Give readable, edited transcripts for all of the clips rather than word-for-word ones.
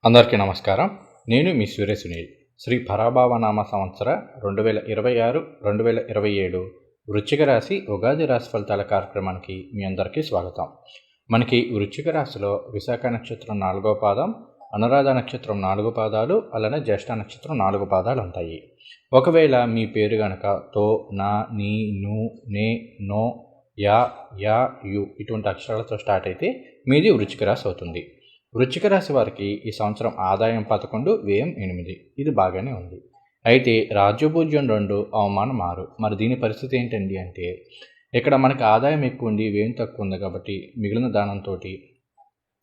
అందరికీ నమస్కారం. నేను మీ సూర్య సునీల్. శ్రీ పరాభావనామ సంవత్సర 2026-2027 వృశ్చిక రాశి ఉగాది రాశి ఫలితాల కార్యక్రమానికి మీ అందరికీ స్వాగతం. మనకి వృశ్చిక రాశిలో విశాఖ నక్షత్రం 4వ పాదం, అనురాధ నక్షత్రం 4 పాదాలు, అలానే జ్యేష్ఠ నక్షత్రం 4 పాదాలు ఉంటాయి. ఒకవేళ మీ పేరు గనక తో, నా, నీ, ను, నే, నో, యా, యా, యు ఇటువంటి అక్షరాలతో స్టార్ట్ అయితే మీది వృశ్చిక రాశి అవుతుంది. వృశ్చిక రాశి వారికి ఈ సంవత్సరం ఆదాయం 11, వ్యయం 8. ఇది బాగానే ఉంది. అయితే రాజ్యపూజ్యం 2, అవమానం 6. మరి దీని పరిస్థితి ఏంటండి అంటే, ఇక్కడ మనకి ఆదాయం ఎక్కువ ఉంది, వ్యయం తక్కువ ఉంది కాబట్టి మిగిలిన దానంతో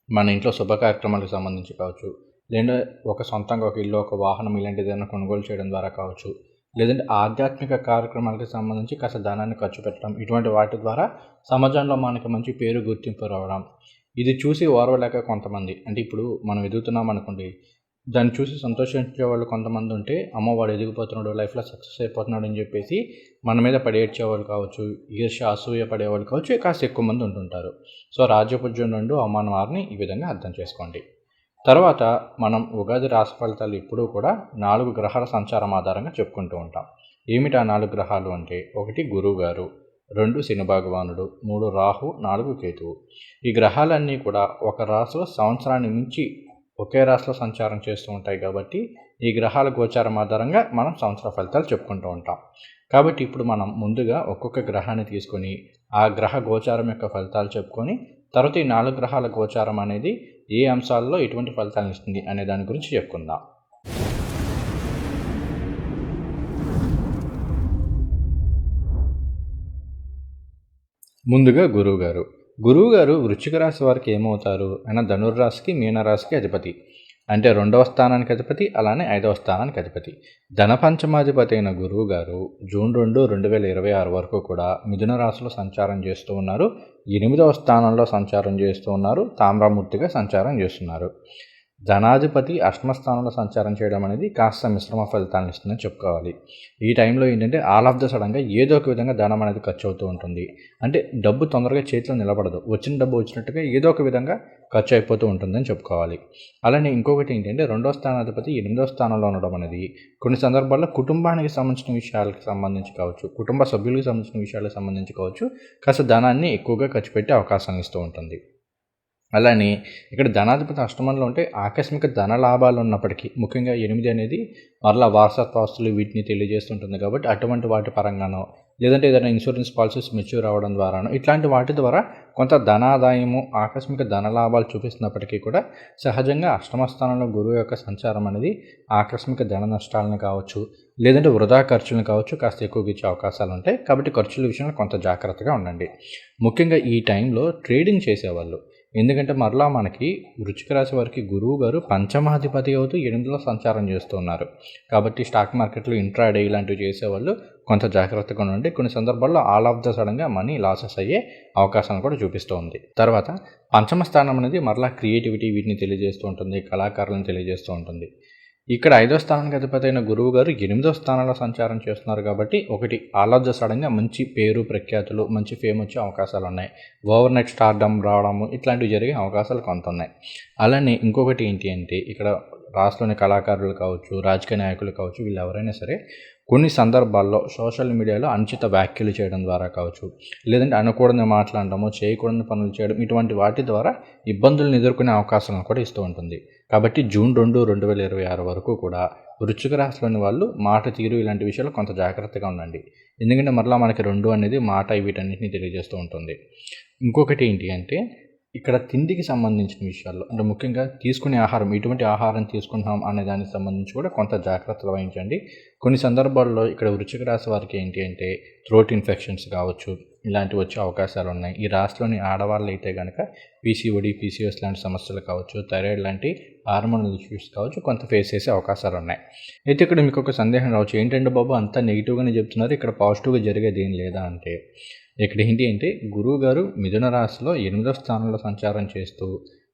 మన ఇంట్లో శుభ కార్యక్రమాలకు సంబంధించి కావచ్చు, లేదా ఒక సొంతంగా ఒక ఇల్లు, ఒక వాహనం ఇలాంటిది ఏదైనా కొనుగోలు చేయడం ద్వారా కావచ్చు, లేదంటే ఆధ్యాత్మిక కార్యక్రమాలకు సంబంధించి కాస్త ధనాన్ని ఖర్చు పెట్టడం, ఇటువంటి వాటి ద్వారా సమాజంలో మనకి మంచి పేరు గుర్తింపు రావడం. ఇది చూసి ఓర్వలేక కొంతమంది, అంటే ఇప్పుడు మనం ఎదుగుతున్నాం అనుకోండి, దాన్ని చూసి సంతోషించే వాళ్ళు కొంతమంది ఉంటే, అమ్మో వాడు ఎదిగిపోతున్నాడు, లైఫ్లో సక్సెస్ అయిపోతున్నాడు అని చెప్పేసి మన మీద పడేడ్చేవాళ్ళు కావచ్చు, ఈర్ష్య అసూయ పడేవాళ్ళు కావచ్చు, కాస్త ఎక్కువ మంది ఉంటుంటారు. సో రాజ్యపూజ్యం 2, అవమానం 6ని ఈ విధంగా అర్థం చేసుకోండి. తర్వాత మనం ఉగాది రాశి ఫలితాలు ఎప్పుడూ కూడా 4 గ్రహాల సంచారం ఆధారంగా చెప్పుకుంటూ ఉంటాం. ఏమిటి ఆ 4 గ్రహాలు అంటే, 1 గురువు గారు, 2 శని భగవానుడు, 3 రాహు, 4 కేతువు. ఈ గ్రహాలన్నీ కూడా ఒక రాశిలో సంవత్సరాన్ని మించి ఒకే రాశిలో సంచారం చేస్తూ ఉంటాయి కాబట్టి ఈ గ్రహాల గోచారం ఆధారంగా మనం సంవత్సర ఫలితాలు చెప్పుకుంటూ ఉంటాం. కాబట్టి ఇప్పుడు మనం ముందుగా ఒక్కొక్క గ్రహాన్ని తీసుకొని ఆ గ్రహ గోచారం యొక్క ఫలితాలు చెప్పుకొని తర్వాత ఈ 4 గ్రహాల గోచారం అనేది ఏ అంశాల్లో ఎటువంటి ఫలితాలను ఇస్తుంది అనే దాని గురించి చెప్పుకుందాం. ముందుగా గురువుగారు వృశ్చిక రాశి వారికి ఏమవుతారు? ఆయన ధనుర్రాశికి, మీనరాశికి అధిపతి, అంటే 2వ స్థానానికి అధిపతి, అలానే 5వ స్థానానికి అధిపతి. ధన పంచమాధిపతి అయిన గురువు గారు జూన్ 2, 2026 వరకు కూడా మిథున రాశిలో సంచారం చేస్తూ ఉన్నారు. 8వ స్థానంలో సంచారం చేస్తూ ఉన్నారు. తామ్రమూర్తిగా సంచారం చేస్తున్నారు. ధనాధిపతి అష్టమ స్థానంలో సంచారం చేయడం అనేది కాస్త మిశ్రమ ఫలితాలను ఇస్తుందని చెప్పుకోవాలి. ఈ టైంలో ఏంటంటే ఆల్ ఆఫ్ ద సడన్గా ఏదో ఒక విధంగా ధనం అనేది ఖర్చు అవుతూ ఉంటుంది. అంటే డబ్బు తొందరగా చేతిలో నిలబడదు. వచ్చిన డబ్బు వచ్చినట్టుగా ఏదో ఒక విధంగా ఖర్చు అయిపోతూ ఉంటుందని చెప్పుకోవాలి. అలానే ఇంకొకటి ఏంటంటే 2వ స్థానాధిపతి 8వ స్థానంలో ఉండడం అనేది కొన్ని సందర్భాల్లో కుటుంబానికి సంబంధించిన విషయాలకు సంబంధించి కావచ్చు, కుటుంబ సభ్యులకు సంబంధించిన విషయాలకు సంబంధించి కావచ్చు, కాస్త ధనాన్ని ఎక్కువగా ఖర్చు పెట్టే అవకాశాన్ని ఇస్తూ ఉంటుంది. అలానే ఇక్కడ ధనాధిపతి అష్టమంలో ఉంటే ఆకస్మిక ధన లాభాలు ఉన్నప్పటికీ, ముఖ్యంగా 8 అనేది మరలా వారసత్వాస్తులు వీటిని తెలియజేస్తుంటుంది కాబట్టి అటువంటి వాటి పరంగానో, లేదంటే ఏదైనా ఇన్సూరెన్స్ పాలసీస్ మెచ్యూర్ అవ్వడం ద్వారానో, ఇట్లాంటి వాటి ద్వారా కొంత ధనాదాయము, ఆకస్మిక ధన లాభాలు చూపిస్తున్నప్పటికీ కూడా సహజంగా అష్టమ స్థానంలో గురువు యొక్క సంచారం అనేది ఆకస్మిక ధన నష్టాలను కావచ్చు, లేదంటే వృధా ఖర్చులను కావచ్చు కాస్త ఎక్కువగా ఇచ్చే అవకాశాలు ఉంటాయి. కాబట్టి ఖర్చుల విషయంలో కొంత జాగ్రత్తగా ఉండండి. ముఖ్యంగా ఈ టైంలో ట్రేడింగ్ చేసేవాళ్ళు, ఎందుకంటే మరలా మనకి వృశ్చిక రాశి వారికి గురువు గారు పంచమాధిపతి అవుతూ 8లో సంచారం చేస్తూ ఉన్నారు. కాబట్టి స్టాక్ మార్కెట్లో ఇంట్రాడే ఇలాంటివి చేసేవాళ్ళు కొంత జాగ్రత్తగా ఉండండి. కొన్ని సందర్భాల్లో ఆల్ ఆఫ్ ద సడన్గా మనీ లాసెస్ అయ్యే అవకాశాలను కూడా చూపిస్తూ ఉంది. తర్వాత పంచమ స్థానం అనేది మరలా క్రియేటివిటీ వీటిని తెలియజేస్తూ ఉంటుంది, కళాకారులను తెలియజేస్తూ ఉంటుంది. ఇక్కడ 5వ స్థానానికి అధిపతి అయిన గురువు గారు 8వ స్థానంలో సంచారం చేస్తున్నారు కాబట్టి ఒకటి ఆల్ ఆఫ్ ద సడన్గా మంచి పేరు ప్రఖ్యాతులు, మంచి ఫేమ్ వచ్చే అవకాశాలు ఉన్నాయి. ఓవర్ నైట్ స్టార్డమ్ రావడము ఇట్లాంటివి జరిగే అవకాశాలు కొంత ఉన్నాయి. అలానే ఇంకొకటి ఏంటి అంటే, ఇక్కడ రాష్ట్రంలోని కళాకారులు కావచ్చు, రాజకీయ నాయకులు కావచ్చు, వీళ్ళు ఎవరైనా సరే కొన్ని సందర్భాల్లో సోషల్ మీడియాలో అనుచిత వ్యాఖ్యలు చేయడం ద్వారా కావచ్చు, లేదంటే అనకూడని మాట్లాడటము, చేయకూడని పనులు చేయడం, ఇటువంటి వాటి ద్వారా ఇబ్బందులను ఎదుర్కొనే అవకాశాలను కూడా ఇస్తూ ఉంటుంది. కాబట్టి జూన్ 2, 2026 వరకు కూడా వృశ్చిక రాశిలోని వాళ్ళు మాట తీరు ఇలాంటి విషయాలు కొంత జాగ్రత్తగా ఉండండి. ఎందుకంటే మరలా మనకి 2 అనేది మాట వీటన్నిటిని తెలియజేస్తూ ఉంటుంది. ఇంకొకటి ఏంటి అంటే, ఇక్కడ తిండికి సంబంధించిన విషయాల్లో, అంటే ముఖ్యంగా తీసుకునే ఆహారం, ఎటువంటి ఆహారం తీసుకుంటున్నాం అనే దానికి సంబంధించి కూడా కొంత జాగ్రత్తలు వహించండి. కొన్ని సందర్భాల్లో ఇక్కడ వృశ్చిక రాశి వారికి ఏంటి అంటే థ్రోట్ ఇన్ఫెక్షన్స్ కావచ్చు, ఇలాంటివి వచ్చే అవకాశాలు ఉన్నాయి. ఈ రాశిలోని ఆడవాళ్ళు అయితే కనుక పీసీఓడి, పీసీఓఎస్ లాంటి సమస్యలు కావచ్చు, థైరాయిడ్ లాంటి హార్మోనల్ ఇష్యూస్ కావచ్చు, కొంత ఫేస్ చేసే అవకాశాలు ఉన్నాయి. అయితే ఇక్కడ మీకు ఒక సందేహం రావచ్చు, ఏంటంటే బాబు అంతా నెగిటివ్గానే చెప్తున్నారు, ఇక్కడ పాజిటివ్గా జరిగేది ఏం లేదా అంటే, ఇక్కడ ఏంటి అంటే గురువు గారు మిథున రాశిలో 8వ స్థానంలో సంచారం చేస్తూ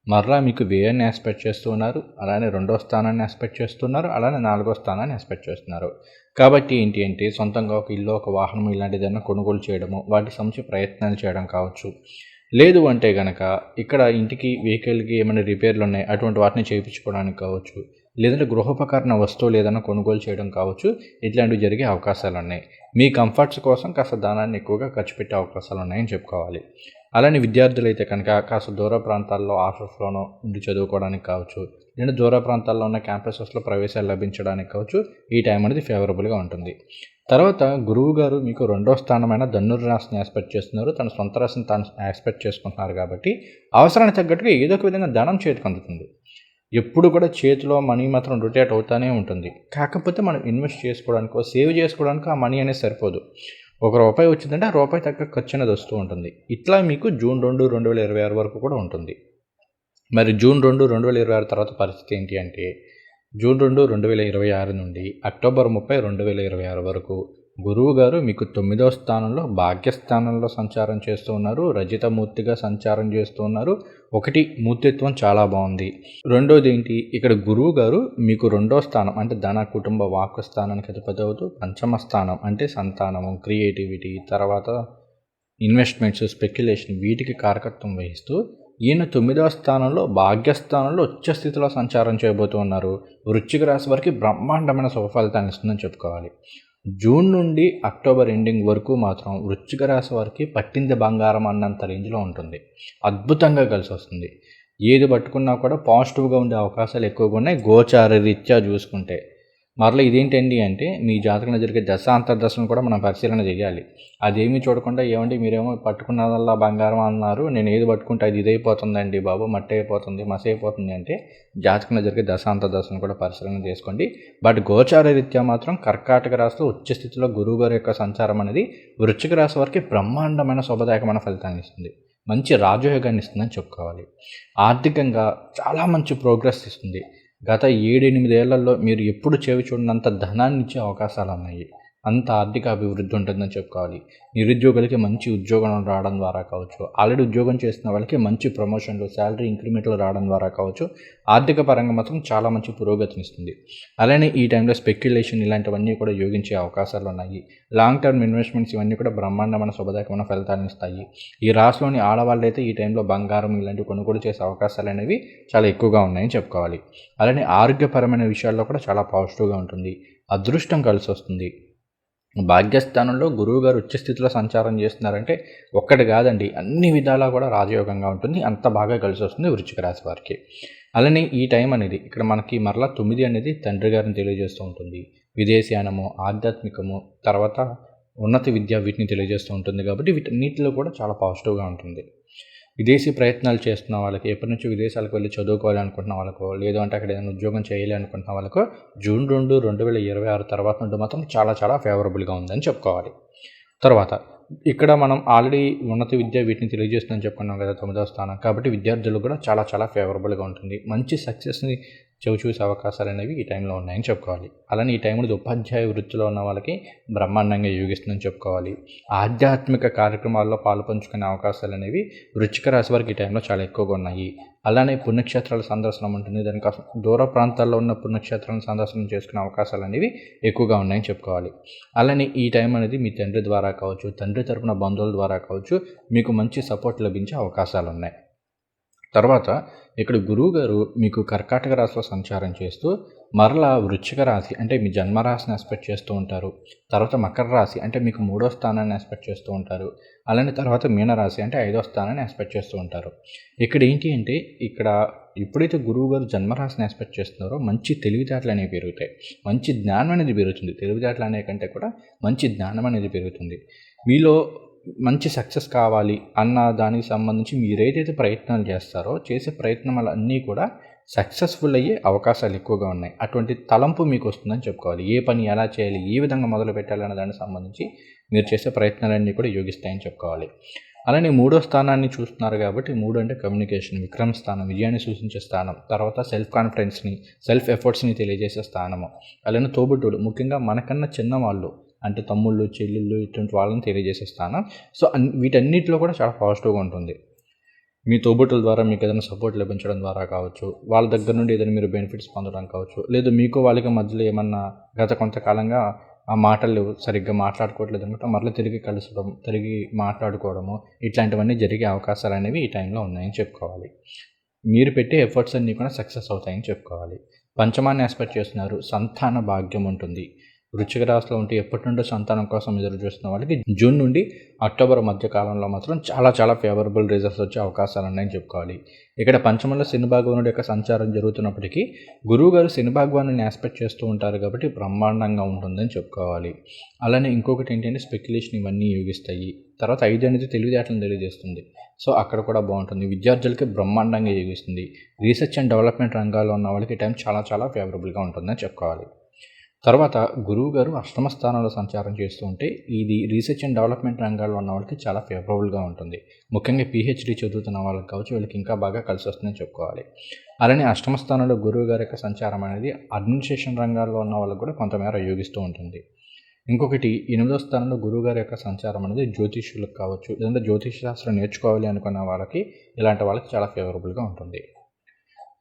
మరలా మీకు వ్యయాన్ని ఎక్స్పెక్ట్ చేస్తూ ఉన్నారు. అలానే 2వ స్థానాన్ని ఎక్స్పెక్ట్ చేస్తున్నారు. అలానే 4వ స్థానాన్ని ఎక్స్పెక్ట్ చేస్తున్నారు. కాబట్టి ఏంటి అంటే సొంతంగా ఒక ఇల్లు, ఒక వాహనం ఇలాంటిదైనా కొనుగోలు చేయడము, వాటి సంబంధించి ప్రయత్నాలు చేయడం కావచ్చు, లేదు అంటే గనక ఇక్కడ ఇంటికి వెహికల్కి ఏమైనా రిపేర్లు ఉన్నాయి అటువంటి వాటిని చేయించుకోవడానికి కావచ్చు, లేదంటే గృహోపకరణ వస్తువులు ఏదైనా కొనుగోలు చేయడం కావచ్చు, ఇట్లాంటివి జరిగే అవకాశాలు ఉన్నాయి. మీ కంఫర్ట్స్ కోసం కాస్త ధనాన్ని ఎక్కువగా ఖర్చు పెట్టే అవకాశాలు ఉన్నాయని చెప్పుకోవాలి. అలానే విద్యార్థులైతే కనుక కాస్త దూర ప్రాంతాల్లో హాస్టల్స్లోనో ఉండి చదువుకోవడానికి కావచ్చు, లేదా దూర ప్రాంతాల్లో ఉన్న క్యాంపసెస్లో ప్రవేశాలు లభించడానికి కావచ్చు, ఈ టైం అనేది ఫేవరబుల్గా ఉంటుంది. తర్వాత గురువు గారు మీకు 2వ స్థానమైన ధనుర్ రాశిని యాస్పెక్ట్ చేస్తున్నారు. తన సొంత రాశిని తాను యాస్పెక్ట్ చేసుకుంటున్నారు కాబట్టి అవసరానికి తగ్గట్టుగా ఏదో ఒక విధంగా ధనం చేతికి అందుతుంది. ఎప్పుడు కూడా చేతిలో మనీ మాత్రం రొటేట్ అవుతూనే ఉంటుంది. కాకపోతే మనం ఇన్వెస్ట్ చేసుకోవడానికో, సేవ్ చేసుకోవడానికో ఆ మనీ అనేది సరిపోదు. ఒక రూపాయి వచ్చిందంటే ఆ రూపాయి తగ్గ ఖర్చు అనేది వస్తూ ఉంటుంది. ఇట్లా మీకు జూన్ 2, 2026 వరకు కూడా ఉంటుంది. మరి జూన్ 2, 2026 తర్వాత పరిస్థితి ఏంటి అంటే, జూన్ 2, 2026 నుండి అక్టోబర్ 30, 2026 వరకు గురువు గారు మీకు 9వ స్థానంలో భాగ్యస్థానంలో సంచారం చేస్తూ ఉన్నారు. రజితమూర్తిగా సంచారం చేస్తూ ఉన్నారు. ఒకటి మూర్తిత్వం చాలా బాగుంది. రెండోది ఏంటి, ఇక్కడ గురువు గారు మీకు 2వ స్థానం అంటే ధన కుటుంబ వాక్కు స్థానానికి అధిపతి అవుతూ, పంచమ స్థానం అంటే సంతానము, క్రియేటివిటీ, తర్వాత ఇన్వెస్ట్మెంట్స్, స్పెక్యులేషన్ వీటికి కారకత్వం వహిస్తూ ఈయన 9వ స్థానంలో భాగ్యస్థానంలో ఉచ్చస్థితిలో సంచారం చేయబోతూ ఉన్నారు. వృశ్చిక రాశి వారికి బ్రహ్మాండమైన శుభ ఫలితాన్ని ఇస్తుందని చెప్పుకోవాలి. జూన్ నుండి అక్టోబర్ ఎండింగ్ వరకు మాత్రం వృశ్చిక రాశి వారికి పట్టింది బంగారం అన్నంత రేంజ్లో ఉంటుంది. అద్భుతంగా కలిసి వస్తుంది. ఏది పట్టుకున్నా కూడా పాజిటివ్గా ఉండే అవకాశాలు ఎక్కువగా ఉన్నాయి గోచార రీత్యా చూసుకుంటే. మరలా ఇదేంటండి అంటే, మీ జాతకంలో జరిగే దశాంతర్దశను కూడా మనం పరిశీలన చేయాలి. అదేమీ చూడకుండా ఏమండి మీరేమో పట్టుకున్నదల్లా బంగారం అన్నారు, నేను ఏది పట్టుకుంటే అది ఇదైపోతుందండి బాబు, మట్టి అయిపోతుంది, మసి అయిపోతుంది అంటే జాతకంలో జరిగే దశాంతర్దశను కూడా పరిశీలన చేసుకోండి. బట్ గోచార రీత్యా మాత్రం కర్కాటక రాశిలో ఉచ్చస్థితిలో గురువు గారి యొక్క సంచారం అనేది వృశ్చిక రాశి వారికి బ్రహ్మాండమైన శుభదాయకమైన ఫలితాన్ని ఇస్తుంది. మంచి రాజయోగాన్ని ఇస్తుందని చెప్పుకోవాలి. ఆర్థికంగా చాలా మంచి ప్రోగ్రెస్ ఇస్తుంది. గత 7-8 ఏళ్లలో మీరు ఎప్పుడు చెవి చూడనంత ధనాన్ని ఇచ్చే అవకాశాలు ఉన్నాయి. అంత ఆర్థిక అభివృద్ధి ఉంటుందని చెప్పుకోవాలి. నిరుద్యోగులకి మంచి ఉద్యోగం రావడం ద్వారా కావచ్చు, ఆల్రెడీ ఉద్యోగం చేస్తున్న వాళ్ళకి మంచి ప్రమోషన్లు, శాలరీ ఇంక్రిమెంట్లు రావడం ద్వారా కావచ్చు, ఆర్థిక పరంగా మాత్రం చాలా మంచి పురోగతిని ఇస్తుంది. అలానే ఈ టైంలో స్పెక్యులేషన్ ఇలాంటివన్నీ కూడా యోగించే అవకాశాలు ఉన్నాయి. లాంగ్ టర్మ్ ఇన్వెస్ట్మెంట్స్ ఇవన్నీ కూడా బ్రహ్మాండమైన శుభదాయకమైన ఫలితాలను ఇస్తాయి. ఈ రాశిలోని ఆడవాళ్ళైతే ఈ టైంలో బంగారం ఇలాంటివి కొనుగోలు చేసే అవకాశాలు అనేవి చాలా ఎక్కువగా ఉన్నాయని చెప్పుకోవాలి. అలానే ఆరోగ్యపరమైన విషయాల్లో కూడా చాలా పాజిటివ్గా ఉంటుంది. అదృష్టం కలిసి వస్తుంది. భాగ్యస్థానంలో గురువుగారు ఉచ్చస్థితిలో సంచారం చేస్తున్నారంటే ఒక్కటి కాదండి, అన్ని విధాలా కూడా రాజయోగంగా ఉంటుంది. అంత బాగా కలిసి వస్తుంది వృశ్చిక రాశి వారికి. అలానే ఈ టైం అనేది ఇక్కడ మనకి మరలా 9 అనేది తండ్రి గారిని తెలియజేస్తూ ఉంటుంది. విదేశయానము, ఆధ్యాత్మికము, తర్వాత ఉన్నత విద్య వీటిని తెలియజేస్తూ ఉంటుంది. కాబట్టి వీటన్నిటిలో కూడా చాలా పాజిటివ్గా ఉంటుంది. విదేశీ ప్రయత్నాలు చేస్తున్న వాళ్ళకి, ఎప్పటి నుంచో విదేశాలకు వెళ్ళి చదువుకోవాలి అనుకుంటున్న వాళ్ళకో, లేదు అంటే అక్కడ ఏదైనా ఉద్యోగం చేయాలి అనుకుంటున్న వాళ్ళకో జూన్ 2, 2026 తర్వాత నుండి మాత్రం చాలా చాలా ఫేవరబుల్గా ఉందని చెప్పుకోవాలి. తర్వాత ఇక్కడ మనం ఆల్రెడీ ఉన్నత విద్య వీటిని తెలియజేస్తుందని చెప్పుకున్నాం కదా 9వ స్థానం. కాబట్టి విద్యార్థులకు కూడా చాలా చాలా ఫేవరబుల్గా ఉంటుంది. మంచి సక్సెస్ని చూసే అవకాశాలు అనేవి ఈ టైంలో ఉన్నాయని చెప్పుకోవాలి. అలానే ఈ టైంలో ఉపాధ్యాయ వృత్తిలో ఉన్న వాళ్ళకి బ్రహ్మాండంగా యోగిస్తుందని చెప్పుకోవాలి. ఆధ్యాత్మిక కార్యక్రమాల్లో పాలుపంచుకునే అవకాశాలు అనేవి వృశ్చిక రాశి వారికి ఈ టైంలో చాలా ఎక్కువగా ఉన్నాయి. అలానే పుణ్యక్షేత్రాల సందర్శనం ఉంటుంది. దానికోసం దూర ప్రాంతాల్లో ఉన్న పుణ్యక్షేత్రాలను సందర్శనం చేసుకునే అవకాశాలు అనేవి ఎక్కువగా ఉన్నాయని చెప్పుకోవాలి. అలానే ఈ టైం అనేది మీ తండ్రి ద్వారా కావచ్చు, తండ్రి తరపున బంధువుల ద్వారా కావచ్చు, మీకు మంచి సపోర్ట్ లభించే అవకాశాలు ఉన్నాయి. తర్వాత ఇక్కడ గురువు గారు మీకు కర్కాటక రాశిలో సంచారం చేస్తూ మరలా వృశ్చిక రాశి అంటే మీ జన్మరాశిని ఎక్స్పెక్ట్ చేస్తూ ఉంటారు. తర్వాత మకర రాశి అంటే మీకు 3వ స్థానాన్ని ఎక్స్పెక్ట్ చేస్తూ ఉంటారు. అలానే తర్వాత మీనరాశి అంటే 5వ స్థానాన్ని ఎక్స్పెక్ట్ చేస్తూ ఉంటారు. ఇక్కడ ఏంటి అంటే ఇక్కడ ఎప్పుడైతే గురువు గారు జన్మరాశిని ఎక్స్పెక్ట్ చేస్తున్నారో మంచి తెలివితేటలు అనేవి పెరుగుతాయి. మంచి జ్ఞానం అనేది పెరుగుతుంది. తెలివితేటలు అనే కంటే కూడా మంచి జ్ఞానం అనేది పెరుగుతుంది. మీలో మంచి సక్సెస్ కావాలి అన్న దానికి సంబంధించి మీరేదైతే ప్రయత్నాలు చేస్తారో చేసే ప్రయత్నాలన్నీ కూడా సక్సెస్ఫుల్ అయ్యే అవకాశాలు ఎక్కువగా ఉన్నాయి. అటువంటి తలంపు మీకు వస్తుందని చెప్పుకోవాలి. ఏ పని ఎలా చేయాలి, ఏ విధంగా మొదలు పెట్టాలి అనే దానికి సంబంధించి మీరు చేసే ప్రయత్నాలన్నీ కూడా యోగిస్తాయని చెప్పుకోవాలి. అలానే 3వ స్థానాన్ని చూస్తున్నారు కాబట్టి 3 అంటే కమ్యూనికేషన్, విక్రమ స్థానం, విజయాన్ని సూచించే స్థానం, తర్వాత సెల్ఫ్ కాన్ఫిడెన్స్ని, సెల్ఫ్ ఎఫర్ట్స్ని తెలియజేసే స్థానము. అలానే తోబుట్టువులు, ముఖ్యంగా మనకన్నా చిన్నవాళ్ళు అంటే తమ్ముళ్ళు, చెల్లెళ్ళు ఇటువంటి వాళ్ళని తెలియజేసే స్థానం. సో వీటన్నిటిలో కూడా చాలా పాజిటివ్గా ఉంటుంది. మీ తోబుట్టుల ద్వారా మీకు ఏదైనా సపోర్ట్ లభించడం ద్వారా కావచ్చు, వాళ్ళ దగ్గర నుండి ఏదైనా మీరు బెనిఫిట్స్ పొందడం కావచ్చు, లేదు మీకు వాళ్ళకి మధ్యలో ఏమన్నా గత కొంతకాలంగా ఆ మాటలు సరిగ్గా మాట్లాడుకోవట్లేదు అనుకుంటే మరలా తిరిగి కలుసడం, తిరిగి మాట్లాడుకోవడము ఇట్లాంటివన్నీ జరిగే అవకాశాలు అనేవి ఈ టైంలో ఉన్నాయని చెప్పుకోవాలి. మీరు పెట్టే ఎఫర్ట్స్ అన్నీ కూడా సక్సెస్ అవుతాయని చెప్పుకోవాలి. పంచమాన్ని ఎక్స్పెక్ట్ చేస్తున్నారు, సంతాన భాగ్యం ఉంటుంది. వృశ్చిక రాశిలో ఉంటే ఎప్పటి నుండో సంతానం కోసం ఎదురు చూస్తున్న వాళ్ళకి జూన్ నుండి అక్టోబర్ మధ్య కాలంలో మాత్రం చాలా ఫేవరబుల్ రిజల్ట్స్ వచ్చే అవకాశాలు ఉన్నాయని చెప్పుకోవాలి. ఇక్కడ పంచమంలో శని భగవానుడి యొక్క సంచారం జరుగుతున్నప్పటికీ గురువు గారు శని భగవానుని ఆస్పెక్ట్ చేస్తూ ఉంటారు కాబట్టి బ్రహ్మాండంగా ఉంటుందని చెప్పుకోవాలి. అలానే ఇంకొకటి ఏంటంటే స్పెక్యులేషన్ ఇవన్నీ యోగిస్తాయి. తర్వాత 5 అనేది తెలివితేటలను తెలియజేస్తుంది. సో అక్కడ కూడా బాగుంటుంది. విద్యార్థులకి బ్రహ్మాండంగా యోగిస్తుంది. రీసెర్చ్ అండ్ డెవలప్మెంట్ రంగాల్లో ఉన్న వాళ్ళకి టైం చాలా ఫేవరబుల్గా ఉంటుందని చెప్పుకోవాలి. తర్వాత గురువు గారు అష్టమ స్థానంలో సంచారం చేస్తూ ఉంటే ఇది రీసెర్చ్ అండ్ డెవలప్మెంట్ రంగాల్లో ఉన్న వాళ్ళకి చాలా ఫేవరబుల్గా ఉంటుంది. ముఖ్యంగా PhD చదువుతున్న వాళ్ళకి కావచ్చు, వీళ్ళకి ఇంకా బాగా కలిసి వస్తుందని చెప్పుకోవాలి. అలానే అష్టమ స్థానంలో గురువు గారి యొక్క సంచారం అనేది అడ్మినిస్ట్రేషన్ రంగాల్లో ఉన్న వాళ్ళకి కూడా కొంతమేర యోగిస్తూ ఉంటుంది. ఇంకొకటి 8వ స్థానంలో గురువు గారి యొక్క సంచారం అనేది జ్యోతిష్యులకు కావచ్చు, లేదంటే జ్యోతిష శాస్త్రం నేర్చుకోవాలి అనుకున్న వాళ్ళకి ఇలాంటి వాళ్ళకి చాలా ఫేవరబుల్గా ఉంటుంది.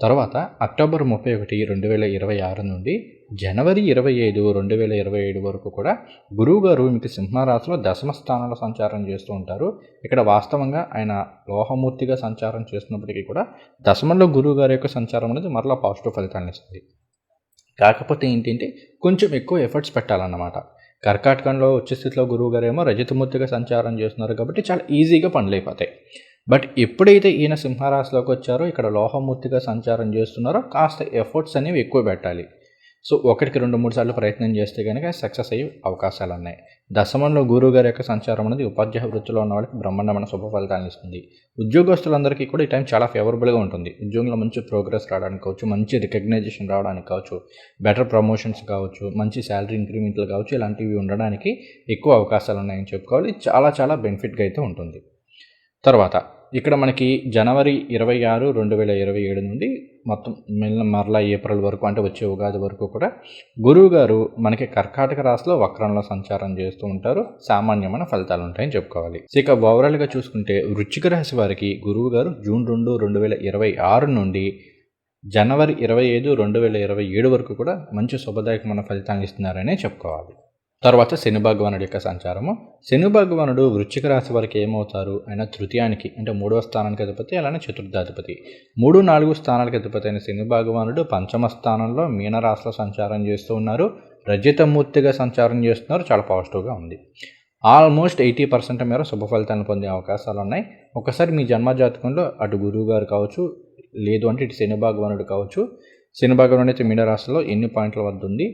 తర్వాత అక్టోబర్ 31, 2026 నుండి జనవరి 25, 2027 వరకు కూడా గురువు గారు మీకు సింహరాశిలో దశమ స్థానంలో సంచారం చేస్తూ ఉంటారు. ఇక్కడ వాస్తవంగా ఆయన లోహమూర్తిగా సంచారం చేస్తున్నప్పటికీ కూడా దశమంలో గురువు గారి యొక్క సంచారం అనేది మరలా పాజిటివ్ ఫలితాన్ని ఇస్తుంది. కాకపోతే ఏంటంటే కొంచెం ఎక్కువ ఎఫర్ట్స్ పెట్టాలన్నమాట. కర్కాటకంలో వచ్చే స్థితిలో గురువు గారు ఏమో రజతమూర్తిగా సంచారం చేస్తున్నారు కాబట్టి చాలా ఈజీగా పనులు అయిపోతాయి. బట్ ఎప్పుడైతే ఈయన సింహరాశిలోకి వచ్చారో ఇక్కడ లోహమూర్తిగా సంచారం చేస్తున్నారో కాస్త ఎఫర్ట్స్ అనేవి ఎక్కువ పెట్టాలి. సో 1కి 2-3 సార్లు ప్రయత్నం చేస్తే కనుక సక్సెస్ అయ్యే అవకాశాలు ఉన్నాయి. దశమంలో గురువు గారి యొక్క సంచారం అనేది ఉపాధ్యాయ వృత్తిలో ఉన్న వాళ్ళకి బ్రహ్మాండమైన శుభ ఫలితాలను ఇస్తుంది. ఉద్యోగస్తులందరికీ కూడా ఈ టైం చాలా ఫేవరబుల్గా ఉంటుంది. ఉద్యోగంలో మంచి ప్రోగ్రెస్ రావడానికి కావచ్చు, మంచి రికగ్నైజేషన్ రావడానికి కావచ్చు, బెటర్ ప్రమోషన్స్ కావచ్చు, మంచి శాలరీ ఇంక్రిమెంట్లు కావచ్చు, ఇలాంటివి ఉండడానికి ఎక్కువ అవకాశాలు ఉన్నాయని చెప్పుకోవాలి. చాలా బెనిఫిట్గా అయితే ఉంటుంది. తర్వాత ఇక్కడ మనకి జనవరి 26, 2027 నుండి మొత్తం మరలా ఏప్రిల్ వరకు అంటే వచ్చే ఉగాది వరకు కూడా గురువు గారు మనకి కర్కాటక రాశిలో వక్రంలో సంచారం చేస్తూ ఉంటారు. సామాన్యమైన ఫలితాలు ఉంటాయని చెప్పుకోవాలి. ఇక ఓవరాల్గా చూసుకుంటే వృశ్చిక రాశి వారికి గురువు గారు జూన్ 2, 2026 నుండి జనవరి 25, 2027 వరకు కూడా మంచి శుభదాయకమైన ఫలితాలను ఇస్తున్నారనే చెప్పుకోవాలి. తర్వాత శని భగవానుడి యొక్క సంచారము. శని భగవానుడు వృశ్చిక రాశి వారికి ఏమవుతారు? ఆయన తృతీయానికి అంటే 3వ స్థానానికి అధిపతి, అలానే చతుర్థాధిపతి. 3, 4 స్థానాలకు అధిపతి అయిన శని భగవానుడు పంచమ స్థానంలో మీనరాశిలో సంచారం చేస్తూ ఉన్నారు. రజతమూర్తిగా సంచారం చేస్తున్నారు. చాలా పాజిటివ్గా ఉంది. ఆల్మోస్ట్ 80% మేర శుభ ఫలితాలను పొందే అవకాశాలు ఉన్నాయి. ఒకసారి మీ జన్మజాతకంలో అటు గురువు గారు కావచ్చు, లేదు అంటే ఇటు శని భగవానుడు కావచ్చు. శని భగవానుడు అయితే మీనరాశిలో ఎన్ని పాయింట్ల వద్ద ఉంది,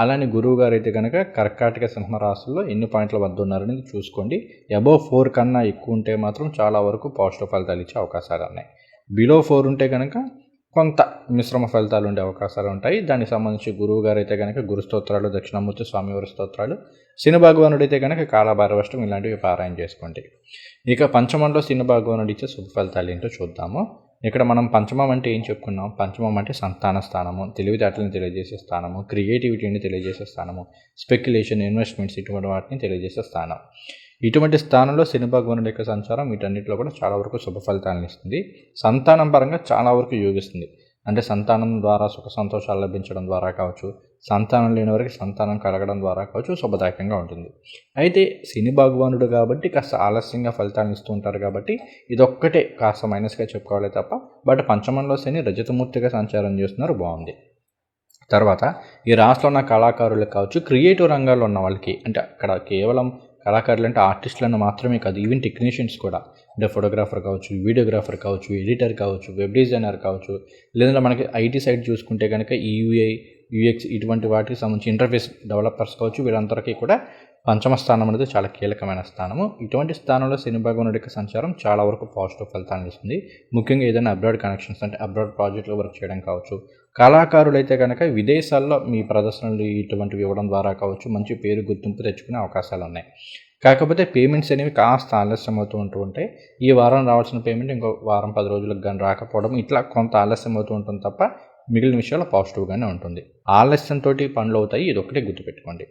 అలానే గురువు గారు అయితే కనుక కర్కాటక సింహరాశుల్లో ఎన్ని పాయింట్ల వద్ద ఉన్నారనేది చూసుకోండి. అబోవ్ 4 కన్నా ఎక్కువ ఉంటే మాత్రం చాలా వరకు పాజిటివ్ ఫలితాలు ఇచ్చే అవకాశాలు ఉన్నాయి. బిలో 4 ఉంటే కనుక కొంత మిశ్రమ ఫలితాలు ఉండే అవకాశాలు ఉంటాయి. దానికి సంబంధించి గురువు గారు అయితే కనుక గురు స్తోత్రాలు, దక్షిణామూర్తి స్వామివారి స్తోత్రాలు, శని భగవానుడు అయితే కనుక కాలభైరవాష్టం ఇలాంటివి పారాయణ చేసుకోండి. ఇక పంచమంలో శని భగవానుడు ఇచ్చే శుభ ఫలితాలు ఏంటో చూద్దాము. ఇక్కడ మనం పంచమం అంటే ఏం చెప్పుకున్నాం? పంచమం అంటే సంతాన స్థానము, తెలివితేటలను తెలియజేసే స్థానము, క్రియేటివిటీని తెలియజేసే స్థానము, స్పెక్యులేషన్, ఇన్వెస్ట్మెంట్స్ ఇటువంటి వాటిని తెలియజేసే స్థానం. ఇటువంటి స్థానంలో శని భగవానుడి యొక్క సంచారం వీటన్నిటిలో కూడా చాలా వరకు శుభ ఫలితాలను ఇస్తుంది. సంతానం పరంగా చాలా వరకు యోగిస్తుంది. అంటే సంతానం ద్వారా సుఖ సంతోషాలు లభించడం ద్వారా కావచ్చు, సంతానం లేని వారికి సంతానం కలగడం ద్వారా కావచ్చు శుభదాయకంగా ఉంటుంది. అయితే శని భగవానుడు కాబట్టి కాస్త ఆలస్యంగా ఫలితాలను ఇస్తూ ఉంటారు కాబట్టి ఇదొక్కటే కాస్త మైనస్గా చెప్పుకోవాలి తప్ప, బట్ పంచమంలో శని రజతమూర్తిగా సంచారం చేస్తున్నారు, బాగుంది. తర్వాత ఈ రాష్ట్రంలో ఉన్న కళాకారులకు కావచ్చు, క్రియేటివ్ రంగాల్లో ఉన్న వాళ్ళకి, అంటే అక్కడ కేవలం కళాకారులు అంటే ఆర్టిస్టులను మాత్రమే కాదు, ఈవెన్ టెక్నీషియన్స్ కూడా, అంటే ఫోటోగ్రాఫర్ కావచ్చు, వీడియోగ్రాఫర్ కావచ్చు, ఎడిటర్ కావచ్చు, వెబ్ డిజైనర్ కావచ్చు, లేదంటే మనకి ఐటీ సైడ్ చూసుకుంటే కనుక UI, UX ఇటువంటి వాటికి సంబంధించి ఇంటర్ఫేస్ డెవలపర్స్ కావచ్చు, వీళ్ళందరికీ కూడా పంచమ స్థానం అనేది చాలా కీలకమైన స్థానము. ఇటువంటి స్థానంలో శని భగవానుడి యొక్క సంచారం చాలా వరకు పాజిటివ్ ఫలితాలను ఇస్తుంది. ముఖ్యంగా ఏదైనా అబ్రాడ్ కనెక్షన్స్ అంటే అబ్రాడ్ ప్రాజెక్టులో వర్క్ చేయడం కావచ్చు, కళాకారులు అయితే కనుక విదేశాల్లో మీ ప్రదర్శనలు ఇటువంటివి ఇవ్వడం ద్వారా కావచ్చు మంచి పేరు గుర్తింపు తెచ్చుకునే అవకాశాలు ఉన్నాయి. కాకపోతే పేమెంట్స్ అనేవి కాస్త ఆలస్యం అవుతూ ఉంటాయి. ఈ వారం రావాల్సిన పేమెంట్ ఇంకో వారం 10 రోజులకు కానీ రాకపోవడం, ఇట్లా కొంత ఆలస్యం అవుతూ ఉంటుంది తప్ప మిగిలిన విషయాలు పాజిటివ్గానే ఉంటుంది. ఆలస్యంతో పనులు అవుతాయి, ఇది ఒకటే గుర్తుపెట్టుకోండి.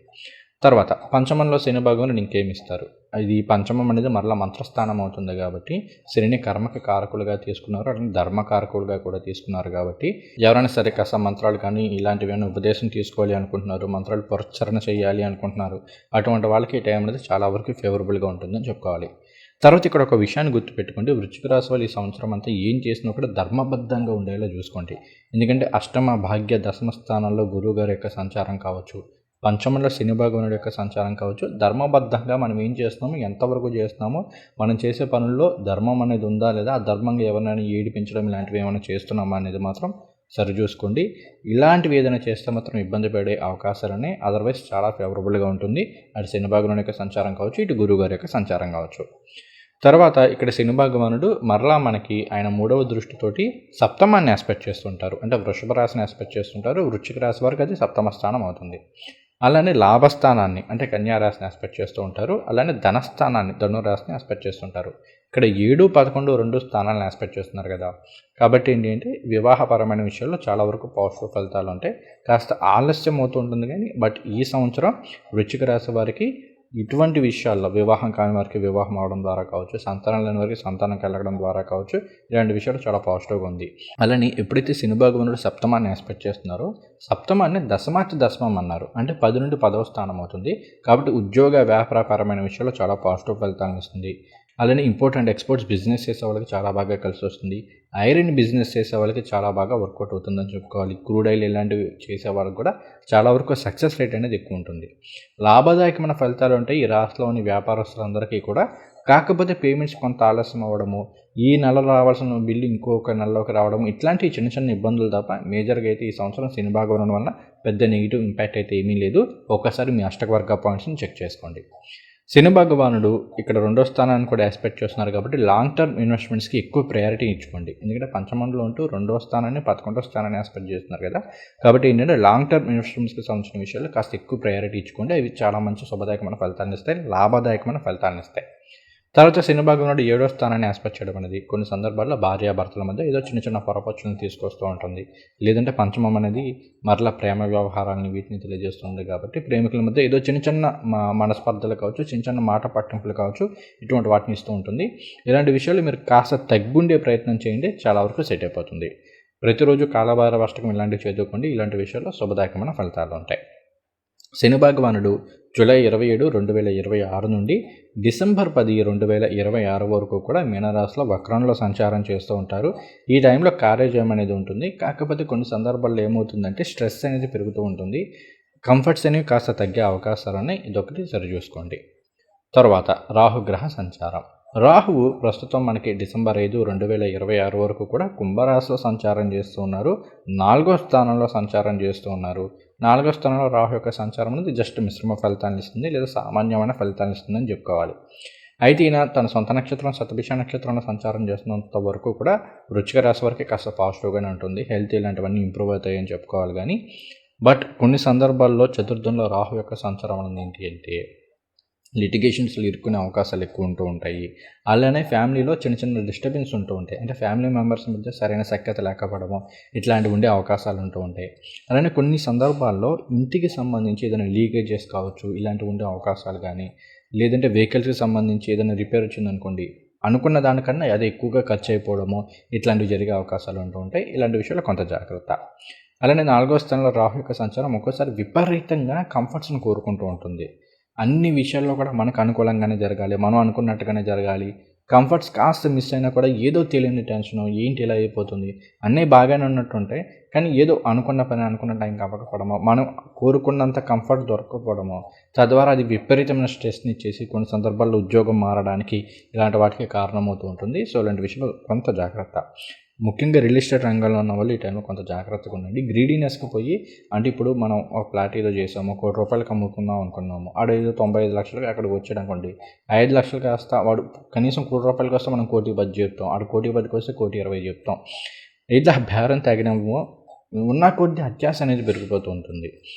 తర్వాత పంచమంలో శని భగవానుడు ఇంకేమిస్తారు? ఇది పంచమం అనేది మరలా మంత్రస్థానం అవుతుంది కాబట్టి శనిని కర్మకి కారకులుగా తీసుకున్నారు, అట్లా ధర్మకారకులుగా కూడా తీసుకున్నారు. కాబట్టి ఎవరైనా సరే కాస్త మంత్రాలు కానీ ఇలాంటివి ఉపదేశం తీసుకోవాలి అనుకుంటున్నారు, మంత్రాలు పురస్చరణ చేయాలి అనుకుంటున్నారు, అటువంటి వాళ్ళకి ఈ టైం అనేది చాలా వరకు ఫేవరబుల్గా ఉంటుందని చెప్పుకోవాలి. తర్వాత ఇక్కడ ఒక విషయాన్ని గుర్తుపెట్టుకోండి, వృశ్చిక రాశి వాళ్ళు ఈ సంవత్సరం అంతా ఏం చేసినా కూడా ధర్మబద్ధంగా ఉండేలా చూసుకోండి. ఎందుకంటే అష్టమ భాగ్య దశమ స్థానంలో గురువు గారి యొక్క సంచారం కావచ్చు, పంచమంలో శని భగవానుడి యొక్క సంచారం కావచ్చు, ధర్మబద్ధంగా మనం ఏం చేస్తున్నామో, ఎంతవరకు చేస్తున్నామో, మనం చేసే పనుల్లో ధర్మం అనేది ఉందా లేదా, ఆ ధర్మంగా ఎవరినైనా ఏడిపించడం ఇలాంటివి ఏమైనా చేస్తున్నామా అనేది మాత్రం సరిచూసుకోండి. ఇలాంటివి ఏదైనా చేస్తే మాత్రం ఇబ్బంది పడే అవకాశాలనే, అదర్వైజ్ చాలా ఫేవరబుల్గా ఉంటుంది. అటు శని భగవానుడి యొక్క సంచారం కావచ్చు, ఇటు గురువు గారి యొక్క సంచారం కావచ్చు. తర్వాత ఇక్కడ శని భగవానుడు మరలా మనకి ఆయన 3వ దృష్టితోటి సప్తమాన్ని ఆస్పెక్ట్ చేస్తుంటారు. అంటే వృషభ రాశిని ఆస్పెక్ట్ చేస్తుంటారు. వృశ్చిక రాశి వారికి అది సప్తమ స్థానం అవుతుంది. అలానే లాభస్థానాన్ని అంటే కన్యారాశిని ఆస్పెక్ట్ చేస్తూ ఉంటారు. అలానే ధనస్థానాన్ని ధనురాశిని ఆస్పెక్ట్ చేస్తుంటారు. ఇక్కడ 7, 11 2 స్థానాలను ఆస్పెక్ట్ చేస్తున్నారు కదా. కాబట్టి ఏంటి అంటే వివాహపరమైన విషయాల్లో చాలా వరకు పాజిటివ్ ఫలితాలు ఉంటాయి. కాస్త ఆలస్యం అవుతూ ఉంటుంది కానీ బట్ ఈ సంవత్సరం వృశ్చిక రాశి వారికి ఇటువంటి విషయాల్లో వివాహం కాని వారికి వివాహం అవడం ద్వారా కావచ్చు, సంతానం లేని వారికి సంతానం కలగడం ద్వారా కావచ్చు, ఇలాంటి విషయాలు చాలా పాజిటివ్గా ఉంది. అలానే ఎప్పుడైతే శని భగవానుడు సప్తమాన్ని ఎక్స్పెక్ట్ చేస్తున్నారో, సప్తమాన్ని దశమాచి దశమం అన్నారు, అంటే 10 నుండి 10వ స్థానం అవుతుంది. కాబట్టి ఉద్యోగ వ్యాపారపరమైన విషయాల్లో చాలా పాజిటివ్ ఫలితాలను ఇస్తుంది. అలానే ఇంపోర్ట్ ఎక్స్పోర్ట్స్ బిజినెస్ చేసే వాళ్ళకి చాలా బాగా కలిసి వస్తుంది. ఐరన్ బిజినెస్ చేసే వాళ్ళకి చాలా బాగా వర్కౌట్ అవుతుందని చెప్పుకోవాలి. క్రూడ్ ఆయిల్ ఇలాంటివి చేసే వాళ్ళకి కూడా చాలా వరకు సక్సెస్ రేట్ అనేది ఎక్కువ ఉంటుంది. లాభదాయకమైన ఫలితాలు ఉంటాయి ఈ రాష్ట్రంలోని వ్యాపారస్తులందరికీ కూడా. కాకపోతే పేమెంట్స్ కొంత ఆలస్యం అవ్వడము, ఈ నెల రావాల్సిన బిల్లు ఇంకొక నెలలోకి రావడము, ఇట్లాంటి చిన్న చిన్న ఇబ్బందులు తప్ప మేజర్గా అయితే ఈ సంవత్సరం శని భగవానుడి వల్ల పెద్ద నెగిటివ్ ఇంపాక్ట్ అయితే ఏమీ లేదు. ఒక్కసారి మీ అష్టవర్గ పాయింట్స్ని చెక్ చేసుకోండి. శని భగవానుడు ఇక్కడ 2వ స్థానాన్ని కూడా ఎక్స్పెక్ట్ చేస్తున్నారు కాబట్టి లాంగ్ టర్మ్ ఇన్వెస్ట్మెంట్స్కి ఎక్కువ ప్రయారిటీ ఇచ్చుకోండి. ఎందుకంటే పంచమంలో ఉంటూ 2వ స్థానాన్ని 11వ స్థానాన్ని ఎక్స్పెక్ట్ చేస్తున్నారు కదా. కాబట్టి ఏంటంటే లాంగ్ టర్మ్ ఇన్వెస్ట్మెంట్స్కి సంబంధించిన విషయాలు కాస్త ఎక్కువ ప్రయారిటీ ఇచ్చుకోండి. అవి చాలా మంచి శుభదాయకమైన ఫలితాలను ఇస్తాయి, లాభదాయకమైన ఫలితాలను ఇస్తాయి. తర్వాత శని భగవానుడు 7వ స్థానాన్ని ఆస్పెక్ట్ చేయడం అనేది కొన్ని సందర్భాల్లో భార్యాభర్తల మధ్య ఏదో చిన్న చిన్న పొరపచ్చులను తీసుకొస్తూ ఉంటుంది. లేదంటే పంచమం అనేది మరలా ప్రేమ వ్యవహారాలని వీటిని తెలియజేస్తుంది. కాబట్టి ప్రేమికుల మధ్య ఏదో చిన్న చిన్న మనస్పర్ధలు కావచ్చు, చిన్న చిన్న మాట పట్టింపులు కావచ్చు, ఇటువంటి వాటిని ఇస్తూ ఉంటుంది. ఇలాంటి విషయాలు మీరు కాస్త తగ్గుండే ప్రయత్నం చేయండి, చాలా వరకు సెట్ అయిపోతుంది. ప్రతిరోజు కాలభైరవ అష్టకం ఇలాంటివి చదువుకోండి. ఇలాంటి విషయాల్లో శుభదాయకమైన ఫలితాలు ఉంటాయి. శని భగవానుడు జూలై 27, 2026 నుండి డిసెంబర్ 10, 2026 వరకు కూడా మీనరాశిలో వక్రంలో సంచారం చేస్తూ ఉంటారు. ఈ టైంలో కార్యజయం అనేది ఉంటుంది. కాకపోతే కొన్ని సందర్భాల్లో ఏమవుతుందంటే స్ట్రెస్ అనేది పెరుగుతూ ఉంటుంది. కంఫర్ట్స్ అనేవి కాస్త తగ్గే అవకాశాలు ఉన్నాయి. ఇదొకటి సరిచూసుకోండి. తర్వాత రాహుగ్రహ సంచారం. రాహువు ప్రస్తుతం మనకి డిసెంబర్ 5, 2026 వరకు కూడా కుంభరాశిలో సంచారం చేస్తూ ఉన్నారు. 4వ స్థానంలో సంచారం చేస్తూ ఉన్నారు. 4వ స్థానంలో రాహు యొక్క సంచారం అనేది జస్ట్ మిశ్రమ ఫలితాన్ని ఇస్తుంది, లేదా సామాన్యమైన ఫలితాన్ని ఇస్తుందని చెప్పుకోవాలి. అయితే ఈయన తన సొంత నక్షత్రం శతభిష నక్షత్రంలో సంచారం చేస్తున్నంత వరకు కూడా వృశ్చిక రాశి వరకు కాస్త పాజిటివ్గానే ఉంటుంది. హెల్త్ ఇలాంటివన్నీ ఇంప్రూవ్ అవుతాయని చెప్పుకోవాలి. కానీ బట్ కొన్ని సందర్భాల్లో చతుర్థంలో రాహు యొక్క సంచారం అనేది ఏంటి అంటే లిటిగేషన్స్లో ఇరుక్కునే అవకాశాలు ఎక్కువ ఉంటూ ఉంటాయి. అలానే ఫ్యామిలీలో చిన్న చిన్న డిస్టర్బెన్స్ ఉంటూ ఉంటాయి. అంటే ఫ్యామిలీ మెంబర్స్ మధ్య సరైన సఖ్యత లేకపోవడము, ఇట్లాంటివి ఉండే అవకాశాలు ఉంటూ ఉంటాయి. అలానే కొన్ని సందర్భాల్లో ఇంటికి సంబంధించి ఏదైనా లీకేజెస్ కావచ్చు, ఇలాంటివి ఉండే అవకాశాలు కానీ, లేదంటే వెహికల్స్కి సంబంధించి ఏదైనా రిపేర్ వచ్చిందనుకోండి, అనుకున్న దానికన్నా అదే ఎక్కువగా ఖర్చు అయిపోవడము, ఇట్లాంటివి జరిగే అవకాశాలు ఉంటూ ఉంటాయి. ఇలాంటి విషయాల్లో కొంత జాగ్రత్త. అలానే 4వ స్థానంలో రాహు యొక్క సంచారం ఒక్కోసారి విపరీతంగా కంఫర్ట్స్ని కోరుకుంటూ ఉంటుంది. అన్ని విషయాల్లో కూడా మనకు అనుకూలంగానే జరగాలి, మనం అనుకున్నట్టుగానే జరగాలి. కంఫర్ట్స్ కాస్త మిస్ అయినా కూడా ఏదో తెలియని టెన్షను, ఏంటి ఇలా అయిపోతుంది, అన్నీ బాగానే ఉన్నట్టుంటాయి. కానీ ఏదో అనుకున్న పని అనుకున్న టైంకి అవ్వకపోవడమో, మనం కోరుకున్నంత కంఫర్ట్ దొరకకపోవడమో, తద్వారా అది విపరీతమైన స్ట్రెస్ని ఇచ్చేసి కొన్ని సందర్భాల్లో ఉద్యోగం మారడానికి ఇలాంటి వాటికి కారణమవుతూ ఉంటుంది. సో ఇలాంటి విషయంలో కొంత జాగ్రత్త. ముఖ్యంగా రియల్ ఎస్టేట్ రంగంలో ఉన్న వాళ్ళు ఈ టైంలో కొంత జాగ్రత్తగా ఉండండి. గ్రీడీనెస్కి పోయి, అంటే ఇప్పుడు మనం ఒక ఫ్లాట్ ఏదో చేసాము, ₹1,00,00,000 అమ్ముకుందాం అనుకున్నాము, ఆడు ఏదో 95 లక్షలకి అక్కడికి వచ్చాడు అనుకోండి, 5 లక్షలు కాస్త వాడు కనీసం ₹1,00,00,000 వస్తే మనం 1,10,00,000 చెప్తాం, ఆడు 1,10,00,000 వస్తే 1,20,00,000 చెప్తాం. ఇట్లా బేరం తగినమో ఉన్న కొద్ది అత్యాశ అనేది పెరిగిపోతూ ఉంటుంది.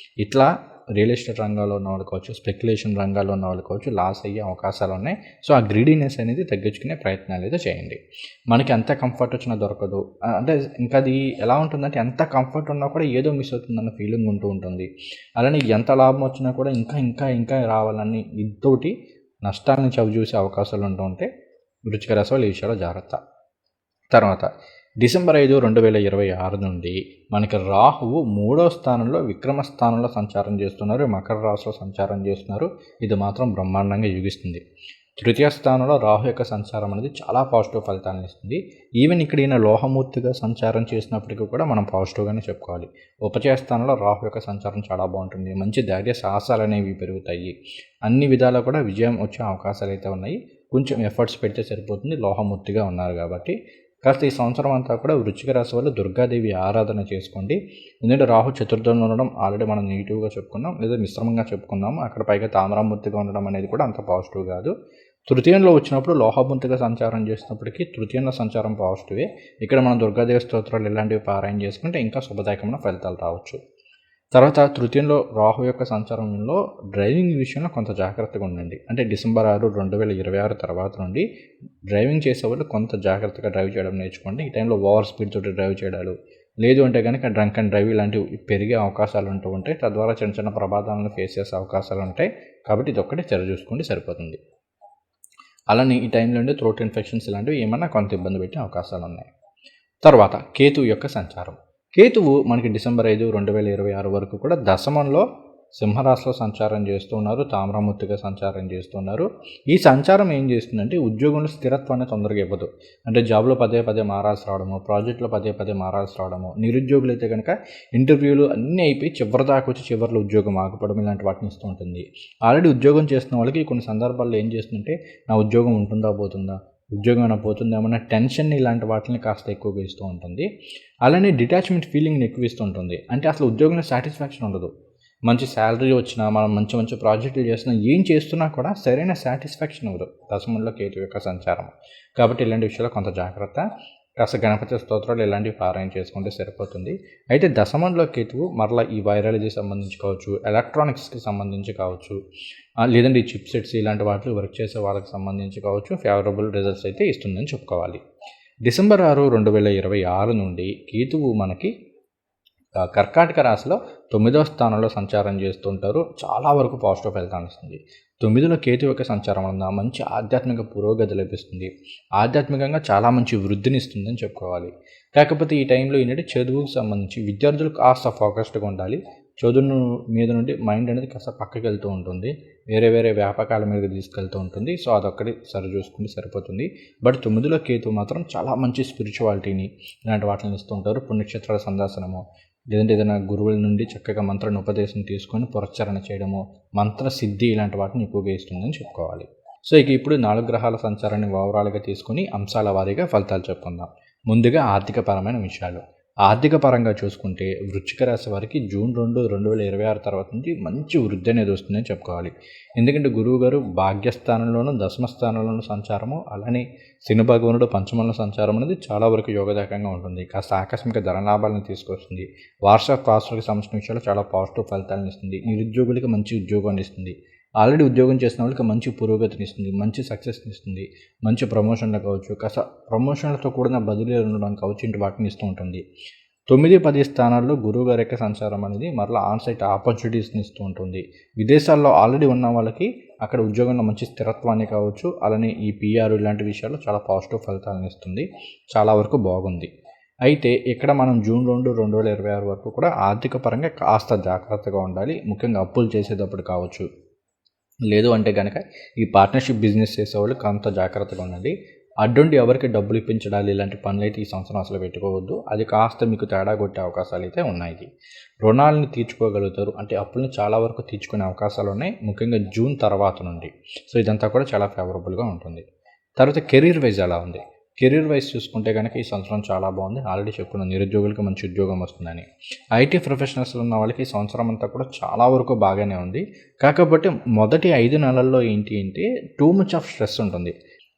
ఇట్లా రియల్ ఎస్టేట్ రంగంలో ఉన్న వాళ్ళు కావచ్చు, స్పెక్యులేషన్ రంగాల్లో ఉన్న వాళ్ళు కావచ్చు లాస్ అయ్యే అవకాశాలు ఉన్నాయి. సో ఆ గ్రీడీనెస్ అనేది తగ్గించుకునే ప్రయత్నాలు అయితే చేయండి. మనకి ఎంత కంఫర్ట్ వచ్చినా దొరకదు, అంటే ఇంకా అది ఎలా ఉంటుందంటే ఎంత కంఫర్ట్ ఉన్నా కూడా ఏదో మిస్ అవుతుందన్న ఫీలింగ్ ఉంటూ ఉంటుంది. అలానే ఎంత లాభం వచ్చినా కూడా ఇంకా ఇంకా ఇంకా రావాలని ఇదోటి నష్టాలను చవిచూసే అవకాశాలు ఉంటూ ఉంటే వృశ్చిక రాశి వాళ్ళు ఈ విషయాల్లో జాగ్రత్త. తర్వాత డిసెంబర్ 5, 2026 నుండి మనకి రాహువు 3వ స్థానంలో విక్రమ స్థానంలో సంచారం చేస్తున్నారు, మకర రాశిలో సంచారం చేస్తున్నారు. ఇది మాత్రం బ్రహ్మాండంగా యోగిస్తుంది. తృతీయ స్థానంలో రాహు యొక్క సంచారం అనేది చాలా పాజిటివ్ ఫలితాలను ఇస్తుంది. ఈవెన్ ఇక్కడ ఈయన లోహమూర్తిగా సంచారం చేసినప్పటికీ కూడా మనం పాజిటివ్గానే చెప్పుకోవాలి. ఉపచయ స్థానంలో రాహు యొక్క సంచారం చాలా బాగుంటుంది. మంచి ధైర్య సాహసాలు అనేవి పెరుగుతాయి. అన్ని విధాలా కూడా విజయం వచ్చే అవకాశాలు అయితే ఉన్నాయి. కొంచెం ఎఫర్ట్స్ పెడితే సరిపోతుంది, లోహమూర్తిగా ఉన్నారు కాబట్టి. కాస్త ఈ సంవత్సరం అంతా కూడా వృశ్చిక రాశి వాళ్ళు దుర్గాదేవి ఆరాధన చేసుకోండి. ఎందుకంటే రాహు చతుర్థంలో ఉండడం ఆల్రెడీ మనం నెగిటివ్గా చెప్పుకున్నాం, లేదా మిశ్రమంగా చెప్పుకున్నాము. అక్కడ పైగా తామరామూర్తిగా ఉండడం అనేది కూడా అంత పాజిటివ్ కాదు. తృతీయంలో వచ్చినప్పుడు లోహమూర్తిగా సంచారం చేసినప్పటికీ తృతీయంలో సంచారం పాజిటివే. ఇక్కడ మనం దుర్గాదేవి స్తోత్రాలు ఇలాంటివి పారాయణ చేసుకుంటే ఇంకా శుభదాయకమైన ఫలితాలు రావచ్చు. తర్వాత తృతీయంలో రాహు యొక్క సంచారంలో డ్రైవింగ్ విషయంలో కొంత జాగ్రత్తగా ఉండండి. అంటే డిసెంబర్ 6, 2026 తర్వాత నుండి డ్రైవింగ్ చేసేవాళ్ళు కొంత జాగ్రత్తగా డ్రైవ్ చేయడం నేర్చుకోండి. ఈ టైంలో ఓవర్ స్పీడ్ తోటి డ్రైవ్ చేయడాలు, లేదు అంటే కనుక డ్రంక్ అండ్ డ్రైవ్ ఇలాంటివి పెరిగే అవకాశాలు ఉంటూ ఉంటాయి. తద్వారా చిన్న చిన్న ప్రమాదాలను ఫేస్ చేసే అవకాశాలు ఉంటాయి. కాబట్టి ఇది ఒక్కటే చర్య చూసుకోండి, సరిపోతుంది. అలానే ఈ టైంలో ఉండే థ్రోట్ ఇన్ఫెక్షన్స్ ఇలాంటివి ఏమన్నా కొంత ఇబ్బంది పెట్టే అవకాశాలు ఉన్నాయి. తర్వాత కేతువు యొక్క సంచారం. కేతువు మనకి డిసెంబర్ 5, 2026 వరకు కూడా దశమంలో సింహరాశిలో సంచారం చేస్తున్నారు, తామ్రమూర్తిగా సంచారం చేస్తున్నారు. ఈ సంచారం ఏం చేస్తుందంటే ఉద్యోగంలో స్థిరత్వాన్ని తొందరగా ఇవ్వదు. అంటే జాబ్లో పదే పదే మారాల్సి రావడము, ప్రాజెక్టులో పదే పదే మారాల్సి రావడము, నిరుద్యోగులు అయితే కనుక ఇంటర్వ్యూలు అన్నీ అయిపోయి చివరి దాకా వచ్చి చివరిలో ఉద్యోగం ఆగిపోవడం ఇలాంటి వాటిని ఇస్తూ ఉంటుంది. ఆల్రెడీ ఉద్యోగం చేస్తున్న వాళ్ళకి కొన్ని సందర్భాల్లో ఏం చేస్తుందంటే నా ఉద్యోగం ఉంటుందా పోతుందా, ఉద్యోగం అయినా పోతుందేమన్నా టెన్షన్ ఇలాంటి వాటిని కాస్త ఎక్కువగా ఇస్తూ ఉంటుంది. అలానే డిటాచ్మెంట్ ఫీలింగ్ని ఎక్కువ ఇస్తూ ఉంటుంది. అంటే అసలు ఉద్యోగంలో సాటిస్ఫాక్షన్ ఉండదు. మంచి శాలరీ వచ్చినా, మనం మంచి మంచి ప్రాజెక్టులు చేసినా, ఏం చేస్తున్నా కూడా సరైన సాటిస్ఫాక్షన్ ఇవ్వదు దశమంలో కేతు యొక్క సంచారం. కాబట్టి ఇలాంటి విషయాల్లో కొంత జాగ్రత్త. కాస్త గణపతి స్తోత్రాలు ఇలాంటివి పారాయణ చేసుకుంటే సరిపోతుంది. అయితే దశమంలో కేతువు మరలా ఈ వైరాలజీ సంబంధించి కావచ్చు, ఎలక్ట్రానిక్స్కి సంబంధించి కావచ్చు, లేదంటే ఈ చిప్ సెట్స్ ఇలాంటి వాటిలో వర్క్ చేసే వాళ్ళకి సంబంధించి కావచ్చు ఫేవరబుల్ రిజల్ట్స్ అయితే ఇస్తుందని చెప్పుకోవాలి. డిసెంబర్ 6, 2026 నుండి కేతువు మనకి కర్కాటక రాశిలో 9వ స్థానంలో సంచారం చేస్తుంటారు. చాలా వరకు పాజిటివ్ ఫలితాన్ని ఇస్తుంది. 9లో కేతు యొక్క సంచారం వలన మంచి ఆధ్యాత్మిక పురోగతి లభిస్తుంది. ఆధ్యాత్మికంగా చాలా మంచి వృద్ధిని ఇస్తుందని చెప్పుకోవాలి. కాకపోతే ఈ టైంలో ఏంటంటే చదువుకు సంబంధించి విద్యార్థులు కాస్త ఫోకస్డ్గా ఉండాలి. చదువు మీద నుండి మైండ్ అనేది కాస్త పక్కకి వెళ్తూ ఉంటుంది, వేరే వేరే వ్యాపకాల మీద తీసుకెళ్తూ ఉంటుంది. సో అదొక్కటి సరి చూసుకుంటే సరిపోతుంది. బట్ 9లో కేతు మాత్రం చాలా మంచి స్పిరిచువాలిటీని ఇలాంటి వాటిని ఇస్తూ ఉంటారు. పుణ్యక్షేత్రాల సందర్శనము, లేదంటే ఏదైనా గురువుల నుండి చక్కగా మంత్రాన్ని ఉపదేశం తీసుకొని పురస్చరణ చేయడము, మంత్రసిద్ధి ఇలాంటి వాటిని ఎక్కువగా ఇస్తుందని చెప్పుకోవాలి. సో ఇప్పుడు 4 గ్రహాల సంచారాన్ని ఓవరాల్గా తీసుకుని అంశాల వారీగా ఫలితాలు చెప్పుకుందాం. ముందుగా ఆర్థికపరమైన విషయాలు. ఆర్థిక పరంగా చూసుకుంటే వృశ్చిక రాశి వారికి జూన్ 2, 2026 తర్వాత నుంచి మంచి వృద్ధి అనేది వస్తుందని చెప్పుకోవాలి. ఎందుకంటే గురువు గారు భాగ్యస్థానంలోనూ దశమ స్థానంలోనూ సంచారము, అలానే శని భగవానుడు పంచమంలో సంచారం అనేది చాలా వరకు యోగదాయకంగా ఉంటుంది. కాస్త ఆకస్మిక ధనలాభాలను తీసుకొస్తుంది. వార్షిక సంబంధించిన విషయాలు చాలా పాజిటివ్ ఫలితాలను ఇస్తుంది. నిరుద్యోగులకి మంచి ఉద్యోగాన్ని ఇస్తుంది. ఆల్రెడీ ఉద్యోగం చేసిన వాళ్ళకి మంచి పురోగతిని ఇస్తుంది, మంచి సక్సెస్ని ఇస్తుంది, మంచి ప్రమోషన్లు కావచ్చు, కాస్త ప్రమోషన్లతో కూడిన బదిలీలు ఉండడం కావచ్చు, ఇంటి వాటిని ఇస్తూ ఉంటుంది. 9, 10 స్థానాల్లో గురువుగారి యొక్క సంచారం అనేది మరలా ఆన్సైట్ ఆపర్చునిటీస్ని ఇస్తూ ఉంటుంది. విదేశాల్లో ఆల్రెడీ ఉన్న వాళ్ళకి అక్కడ ఉద్యోగంలో మంచి స్థిరత్వాన్ని కావచ్చు, అలానే ఈ PR ఇలాంటి విషయాల్లో చాలా పాజిటివ్ ఫలితాలను ఇస్తుంది. చాలా వరకు బాగుంది. అయితే ఇక్కడ మనం జూన్ 2, 2026 వరకు కూడా ఆర్థిక పరంగా కాస్త జాగ్రత్తగా ఉండాలి. ముఖ్యంగా అప్పులు చేసేటప్పుడు కావచ్చు, లేదు అంటే కనుక ఈ పార్ట్నర్షిప్ బిజినెస్ చేసేవాళ్ళు కొంత జాగ్రత్తగా ఉండండి. అడ్డుండి ఎవరికి డబ్బులు ఇప్పించడాలు ఇలాంటి పనులు అయితే ఈ సంవత్సరం అసలు పెట్టుకోవద్దు. అది కాస్త మీకు తేడా కొట్టే అవకాశాలు అయితే ఉన్నాయి. రుణాలను తీర్చుకోగలుగుతారు, అంటే అప్పుల్ని చాలా వరకు తీర్చుకునే అవకాశాలు ఉన్నాయి, ముఖ్యంగా జూన్ తర్వాత నుండి. సో ఇదంతా కూడా చాలా ఫేవరబుల్గా ఉంటుంది. తర్వాత కెరీర్ వైజ్ ఎలా ఉంది? కెరీర్ వైజ్ చూసుకుంటే కనుక ఈ సంవత్సరం చాలా బాగుంది. ఆల్రెడీ చెప్పుకున్నాను నిరుద్యోగులకు మంచి ఉద్యోగం వస్తుందని. IT ప్రొఫెషనల్స్ ఉన్న వాళ్ళకి ఈ సంవత్సరం అంతా కూడా చాలా వరకు బాగానే ఉంది. కాకపోతే మొదటి 5 నెలల్లో ఏంటి అంటే టూ మచ్ ఆఫ్ స్ట్రెస్ ఉంటుంది.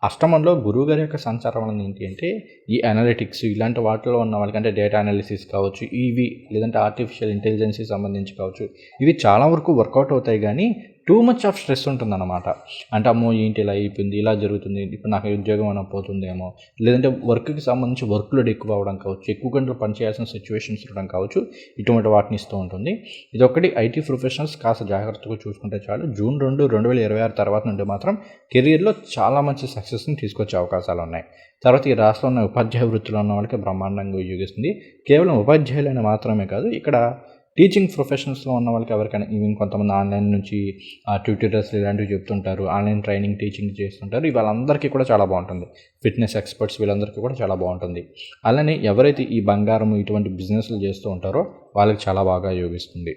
అష్టమంలో గురువుగారి యొక్క సంచారం వలన ఏంటి అంటే ఈ అనలిటిక్స్ ఇలాంటి వాటిలో ఉన్న వాళ్ళకి అంటే డేటా అనాలిసిస్ కావచ్చు, ఇవి లేదంటే ఆర్టిఫిషియల్ ఇంటెలిజెన్స్కి సంబంధించి కావచ్చు, ఇవి చాలా వరకు వర్కౌట్ అవుతాయి. కానీ టూ మచ్ ఆఫ్ స్ట్రెస్ ఉంటుందన్నమాట. అంటే అమ్మో ఏంటి ఇలా అయిపోయింది, ఇలా జరుగుతుంది, ఇప్పుడు నాకు ఉద్యోగం అయినా పోతుందేమో, లేదంటే వర్క్కి సంబంధించి వర్క్ లోడ్ ఎక్కువ అవ్వడం కావచ్చు, ఎక్కువ గంటలు పనిచేయాల్సిన సిచ్యువేషన్స్ ఉండడం కావచ్చు, ఇటువంటి వాటిని ఇస్తూ ఉంటుంది. ఇదొకటి ఐటీ ప్రొఫెషనల్స్ కాస్త జాగ్రత్తగా చూసుకుంటే చాలు. జూన్ 2, 2026 తర్వాత నుండి మాత్రం కెరీర్లో చాలా మంచి సక్సెస్ని తీసుకొచ్చే అవకాశాలు ఉన్నాయి. తర్వాత ఈ రాష్ట్రంలో ఉన్న ఉపాధ్యాయ వృత్తిలో ఉన్న వాళ్ళకి బ్రహ్మాండంగా ఉపయోగిస్తుంది. కేవలం ఉపాధ్యాయులైన మాత్రమే కాదు, ఇక్కడ టీచింగ్ ప్రొఫెషనల్స్లో ఉన్న వాళ్ళకి ఎవరికైనా ఈవెన్ కొంతమంది ఆన్లైన్ నుంచి ట్యూటర్స్ ఇలాంటివి చెప్తుంటారు, ఆన్లైన్ ట్రైనింగ్ టీచింగ్ చేస్తుంటారు. వాళ్ళందరికీ కూడా చాలా బాగుంటుంది. ఫిట్నెస్ ఎక్స్పర్ట్స్ వీళ్ళందరికీ కూడా చాలా బాగుంటుంది. అలానే ఎవరైతే ఈ బంగారం ఇటువంటి బిజినెస్లు చేస్తూ ఉంటారో వాళ్ళకి చాలా బాగా యోగిస్తుంది.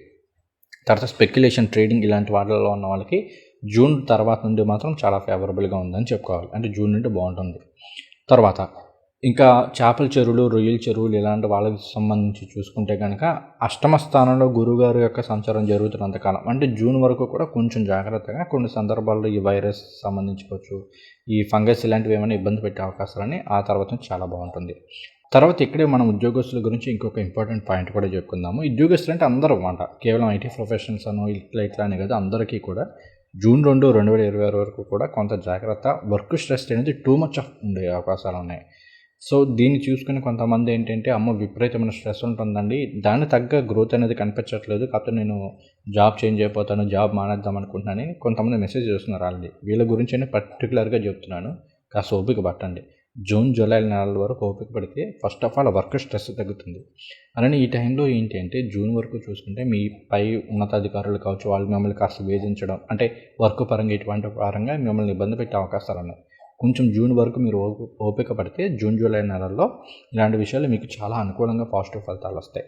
తర్వాత స్పెక్యులేషన్ ట్రేడింగ్ ఇలాంటి వాటిల్లో ఉన్న వాళ్ళకి జూన్ తర్వాత నుండి మాత్రం చాలా ఫేవరబుల్గా ఉందని చెప్పుకోవాలి. అంటే జూన్ నుండి బాగుంటుంది. తర్వాత ఇంకా చేపల చెరువులు, రొయ్యల చెరువులు ఇలాంటి వాళ్ళకి సంబంధించి చూసుకుంటే కనుక అష్టమ స్థానంలో గురువుగారు యొక్క సంచారం జరుగుతున్నంతకాలం అంటే జూన్ వరకు కూడా కొంచెం జాగ్రత్తగా, కొన్ని సందర్భాల్లో ఈ వైరస్ సంబంధించుకోవచ్చు, ఈ ఫంగస్ ఇలాంటివి ఏమైనా ఇబ్బంది పెట్టే అవకాశాలని ఆ తర్వాత చాలా బాగుంటుంది. తర్వాత ఇక్కడే మనం ఉద్యోగస్తుల గురించి ఇంకొక ఇంపార్టెంట్ పాయింట్ కూడా చెప్పుకుందాము. ఉద్యోగస్తులు అంటే అందరూ అన్నమాట, కేవలం ఐటీ ప్రొఫెషనల్స్ అను ఇట్లా అని కదా, అందరికీ కూడా జూన్ 2, 2026 వరకు కూడా కొంత జాగ్రత్త. వర్క్ స్ట్రెస్ అనేది టూ మచ్ ఆఫ్ ఉండే అవకాశాలు ఉన్నాయి. సో దీన్ని చూసుకుని కొంతమంది ఏంటంటే అమ్మో విపరీతమైన స్ట్రెస్ ఉంటుందండి, దాన్ని తగ్గ గ్రోత్ అనేది కనిపించట్లేదు, కాకపోతే నేను జాబ్ చేంజ్ అయిపోతాను, జాబ్ మానేద్దాం అనుకుంటున్నానని కొంతమంది మెసేజ్ చేస్తున్నారు. ఆల్రెడీ వీళ్ళ గురించి నేను పర్టికులర్గా చెప్తున్నాను, కాస్త ఓపిక పట్టండి. జూన్, జూలై నెలల వరకు ఓపిక పడితే first of all work stress తగ్గుతుంది. అలానే ఈ టైంలో ఏంటి అంటే జూన్ వరకు చూసుకుంటే మీ పై ఉన్నతాధికారులు కావచ్చు, వాళ్ళు మిమ్మల్ని కాస్త వేధించడం అంటే వర్క్ పరంగా ఇటువంటి పరంగా మిమ్మల్ని ఇబ్బంది పెట్టే అవకాశాలు ఉన్నాయి. కొంచెం జూన్ వరకు మీరు ఓపిక పడితే జూన్, జూలై నెలల్లో ఇలాంటి విషయాలు మీకు చాలా అనుకూలంగా పాజిటివ్ ఫలితాలు వస్తాయి.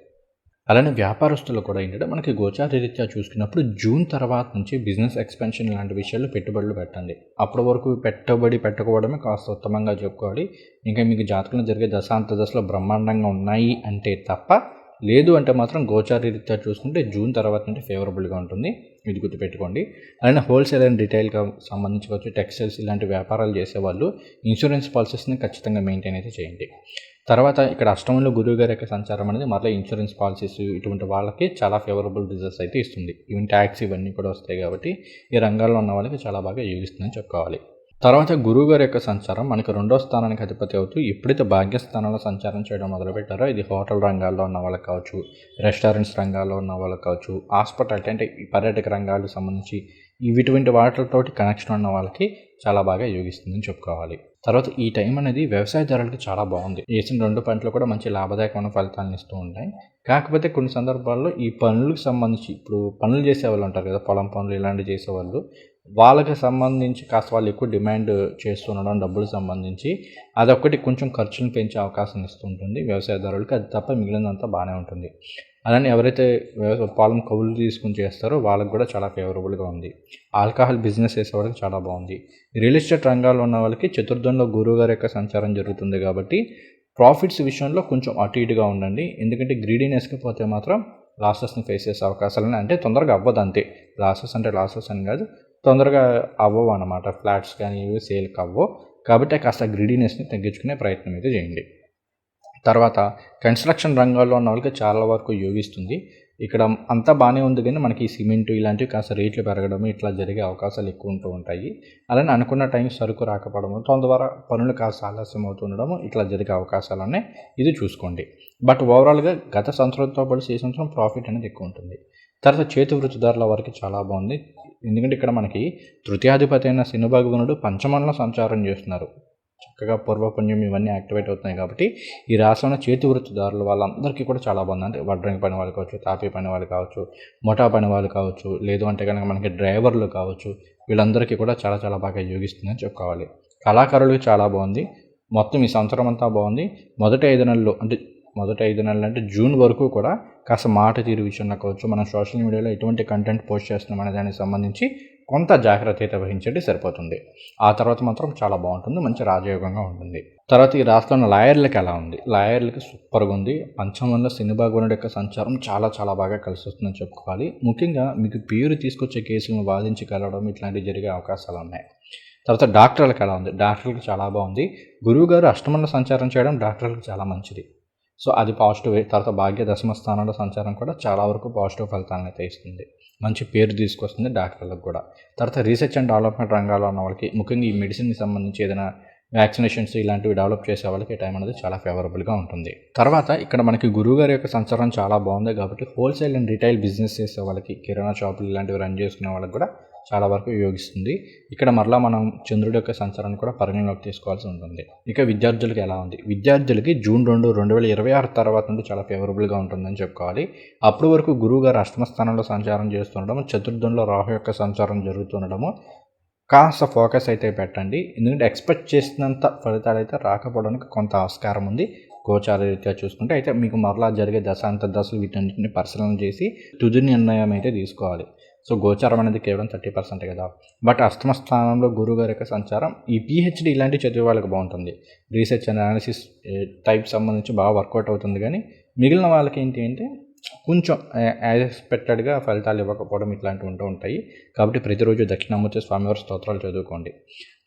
అలానే వ్యాపారస్తులు కూడా ఏంటంటే మనకి గోచారరీత్యా చూసుకున్నప్పుడు జూన్ తర్వాత నుంచి బిజినెస్ ఎక్స్పెన్షన్ ఇలాంటి విషయాల్లో పెట్టుబడులు పెట్టండి. అప్పటి వరకు పెట్టుబడి పెట్టుకోవడమే కాస్త ఉత్తమంగా చెప్పుకోవాలి. ఇంకా మీకు జాతకంలో జరిగే దశాంత దశలో బ్రహ్మాండంగా ఉన్నాయి అంటే తప్ప, లేదు అంటే మాత్రం గోచారరీత్యా చూసుకుంటే జూన్ తర్వాత నుండి ఫేవరబుల్గా ఉంటుంది. ఇది గుర్తుపెట్టుకోండి. అలానే హోల్సేల్ అండ్ రిటైల్గా సంబంధించి వచ్చి టెక్స్టైల్స్ ఇలాంటి వ్యాపారాలు చేసేవాళ్ళు ఇన్సూరెన్స్ పాలసీస్ని ఖచ్చితంగా మెయింటైన్ అయితే చేయండి. తర్వాత ఇక్కడ అష్టమంలో గురువుగారి యొక్క సంచారం అనేది మళ్ళీ ఇన్సూరెన్స్ పాలసీస్ ఇటువంటి వాళ్ళకి చాలా ఫేవరబుల్ రిజల్ట్స్ అయితే ఇస్తుంది. ఈవెన్ ట్యాక్స్ ఇవన్నీ కూడా వస్తాయి కాబట్టి ఈ రంగాల్లో ఉన్న వాళ్ళకి చాలా బాగా యోగిస్తుందని చెప్పుకోవాలి. తర్వాత గురువుగారి యొక్క సంచారం మనకి 2వ స్థానానికి అధిపతి అవుతూ ఎప్పుడైతే భాగ్యస్థానంలో సంచారం చేయడం మొదలుపెట్టారో, ఇది హోటల్ రంగాల్లో ఉన్న వాళ్ళకి కావచ్చు, రెస్టారెంట్స్ రంగాల్లో ఉన్న వాళ్ళకి కావచ్చు, హాస్పిటాలిటీ అంటే ఈ పర్యాటక రంగాలకు సంబంధించి ఇటువంటి వాటితోటి కనెక్షన్ ఉన్న వాళ్ళకి చాలా బాగా యోగిస్తుందని చెప్పుకోవాలి. తర్వాత ఈ టైం అనేది వ్యవసాయదారులకి చాలా బాగుంది. వేసిన 2 పంటలు కూడా మంచి లాభదాయకమైన ఫలితాలను ఇస్తూ ఉంటాయి. కాకపోతే కొన్ని సందర్భాల్లో ఈ పనులకు సంబంధించి ఇప్పుడు పనులు చేసేవాళ్ళు ఉంటారు కదా, పొలం పనులు ఇలాంటివి చేసేవాళ్ళు, వాళ్ళకి సంబంధించి కాస్త వాళ్ళు ఎక్కువ డిమాండ్ చేస్తుండడం డబ్బులు సంబంధించి అదొక్కటి కొంచెం ఖర్చును పెంచే అవకాశం ఇస్తుంటుంది వ్యవసాయదారులకి. అది తప్ప మిగిలినంతా బాగానే ఉంటుంది. అలానే ఎవరైతే పొలం కౌలు తీసుకుని చేస్తారో వాళ్ళకి కూడా చాలా ఫేవరబుల్గా ఉంది. ఆల్కహాల్ బిజినెస్ చేసేవాళ్ళకి చాలా బాగుంది. రియల్ ఎస్టేట్ రంగాల్లో ఉన్న వాళ్ళకి చతుర్థంలో గురువుగారి యొక్క సంచారం జరుగుతుంది కాబట్టి ప్రాఫిట్స్ విషయంలో కొంచెం అటు ఇటుగా ఉండండి. ఎందుకంటే గ్రీడీనెస్కి పోతే మాత్రం లాసెస్ని ఫేస్ చేసే అవకాశాలు అంటే తొందరగా అవ్వదు అంతే. లాసెస్ అంటే లాసెస్ అని కాదు, తొందరగా అవ్వవు అన్నమాట. ఫ్లాట్స్ కానీ ఇవి సేల్కి అవ్వవు కాబట్టి కాస్త గ్రీడీనెస్ని తగ్గించుకునే ప్రయత్నం అయితే చేయండి. తర్వాత కన్స్ట్రక్షన్ రంగాల్లో ఉన్న వాళ్ళకి చాలా వరకు యోగిస్తుంది. ఇక్కడ అంతా బాగానే ఉంది కానీ మనకి సిమెంట్ ఇలాంటివి కాస్త రేట్లు పెరగడం ఇట్లా జరిగే అవకాశాలు ఎక్కువ ఉంటూ ఉంటాయి. అలానే అనుకున్న టైం సరుకు రాకపోవడము, తొందర పనులు కాస్త ఆలస్యం అవుతుండడము ఇట్లా జరిగే అవకాశాలనే ఇది చూసుకోండి. బట్ ఓవరాల్గా గత సంవత్సరంతో పాటు ఈ సంవత్సరం ప్రాఫిట్ అనేది ఎక్కువ ఉంటుంది. తర్వాత చేతి వృత్తిదారుల వరకు చాలా బాగుంది. ఎందుకంటే ఇక్కడ మనకి తృతీయాధిపతి అయిన శని భగవానుడు పంచమంలో సంచారం చేస్తున్నారు. చక్కగా పూర్వపుణ్యం ఇవన్నీ యాక్టివేట్ అవుతున్నాయి కాబట్టి ఈ రాష్ట్రంలో చేతి వృత్తిదారులు వాళ్ళందరికీ కూడా చాలా బాగుంది. అంటే వడ్రంగి పని వాళ్ళు కావచ్చు, తాపీ పని వాళ్ళు కావచ్చు, మొఠా పని వాళ్ళు కావచ్చు, లేదు అంటే కనుక మనకి డ్రైవర్లు కావచ్చు, వీళ్ళందరికీ కూడా చాలా చాలా బాగా యోగిస్తుందని చెప్పుకోవాలి. కళాకారులకు చాలా బాగుంది. మొత్తం ఈ సంవత్సరం అంతా బాగుంది. మొదటి 5 నెలలు అంటే జూన్ వరకు కూడా కాస్త మాట తీరు విషయంలో కావచ్చు, మనం సోషల్ మీడియాలో ఎటువంటి కంటెంట్ పోస్ట్ చేస్తున్నాం అనే దానికి సంబంధించి కొంత జాగ్రత్త అయితే వహించండి సరిపోతుంది. ఆ తర్వాత మాత్రం చాలా బాగుంటుంది, మంచి రాజయోగంగా ఉంటుంది. తర్వాత ఈ రాష్ట్రంలో లాయర్లకు ఎలా ఉంది? లాయర్లకి సూపర్గా ఉంది. పంచమంలో శని భగవానుడి యొక్క సంచారం చాలా చాలా బాగా కలిసి వస్తుందని చెప్పుకోవాలి. ముఖ్యంగా మీకు పేరు తీసుకొచ్చే కేసులను వాదించి కలవడం ఇట్లాంటివి జరిగే అవకాశాలు ఉన్నాయి. తర్వాత డాక్టర్లకు ఎలా ఉంది, డాక్టర్లకు చాలా బాగుంది. గురువు గారు అష్టమంలో సంచారం చేయడం డాక్టర్లకు చాలా మంచిది. సో అది పాజిటివ్. తర్వాత భాగ్య దశమ స్థానంలో సంచారం కూడా చాలా వరకు పాజిటివ్ ఫలితాలను అయితే ఇస్తుంది. మంచి పేరు తీసుకొస్తుంది డాక్టర్లకు కూడా. తర్వాత రీసెర్చ్ అండ్ డెవలప్మెంట్ రంగాల్లో ఉన్న వాళ్ళకి, ముఖ్యంగా ఈ మెడిసిన్కి సంబంధించి ఏదైనా వ్యాక్సినేషన్స్ ఇలాంటివి డెవలప్ చేసే వాళ్ళకి ఈ టైం అనేది చాలా ఫేవరబుల్గా ఉంటుంది. తర్వాత ఇక్కడ మనకి గురువు గారి యొక్క సంచారం చాలా బాగుంది కాబట్టి హోల్సేల్ అండ్ రిటైల్ బిజినెస్ చేసే వాళ్ళకి, కిరాణా షాపులు ఇలాంటివి రన్ చేసుకునే వాళ్ళకి కూడా చాలా వరకు ఉపయోగిస్తుంది. ఇక్కడ మరలా మనం చంద్రుడి యొక్క సంచారాన్ని కూడా పరిగణలోకి తీసుకోవాల్సి ఉంటుంది. ఇక విద్యార్థులకు ఎలా ఉంది, విద్యార్థులకి జూన్ 2, 2026 తర్వాత నుండి చాలా ఫేవరబుల్గా ఉంటుందని చెప్పుకోవాలి. అప్పటి వరకు గురువు గారు అష్టమ స్థానంలో సంచారం చేస్తుండడము, చతుర్థంలో రాహు యొక్క సంచారం జరుగుతుండడము, కాస్త ఫోకస్ అయితే పెట్టండి. ఎందుకంటే ఎక్స్పెక్ట్ చేసినంత ఫలితాలు అయితే రాకపోవడానికి కొంత ఆస్కారం ఉంది గోచార రీత్యా చూసుకుంటే. అయితే మీకు మరలా జరిగే దశలు వీటన్నింటిని పరిశీలన చేసి తుది నిర్ణయం అయితే తీసుకోవాలి. సో గోచారం అనేది కేవలం 30% కదా. బట్ అష్టమ స్థానంలో గురువు గారి యొక్క సంచారం ఈ PhD ఇలాంటివి చదివే వాళ్ళకి బాగుంటుంది. రీసెర్చ్ అండ్ అనాలిసిస్ టైప్ సంబంధించి బాగా వర్కౌట్ అవుతుంది. కానీ మిగిలిన వాళ్ళకి ఏంటి అంటే కొంచెం ఎక్స్పెక్టెడ్గా ఫలితాలు ఇవ్వకపోవడం ఇట్లాంటివి ఉంటూ ఉంటాయి. కాబట్టి ప్రతిరోజు దక్షిణామూర్తి స్వామివారి స్తోత్రాలు చదువుకోండి.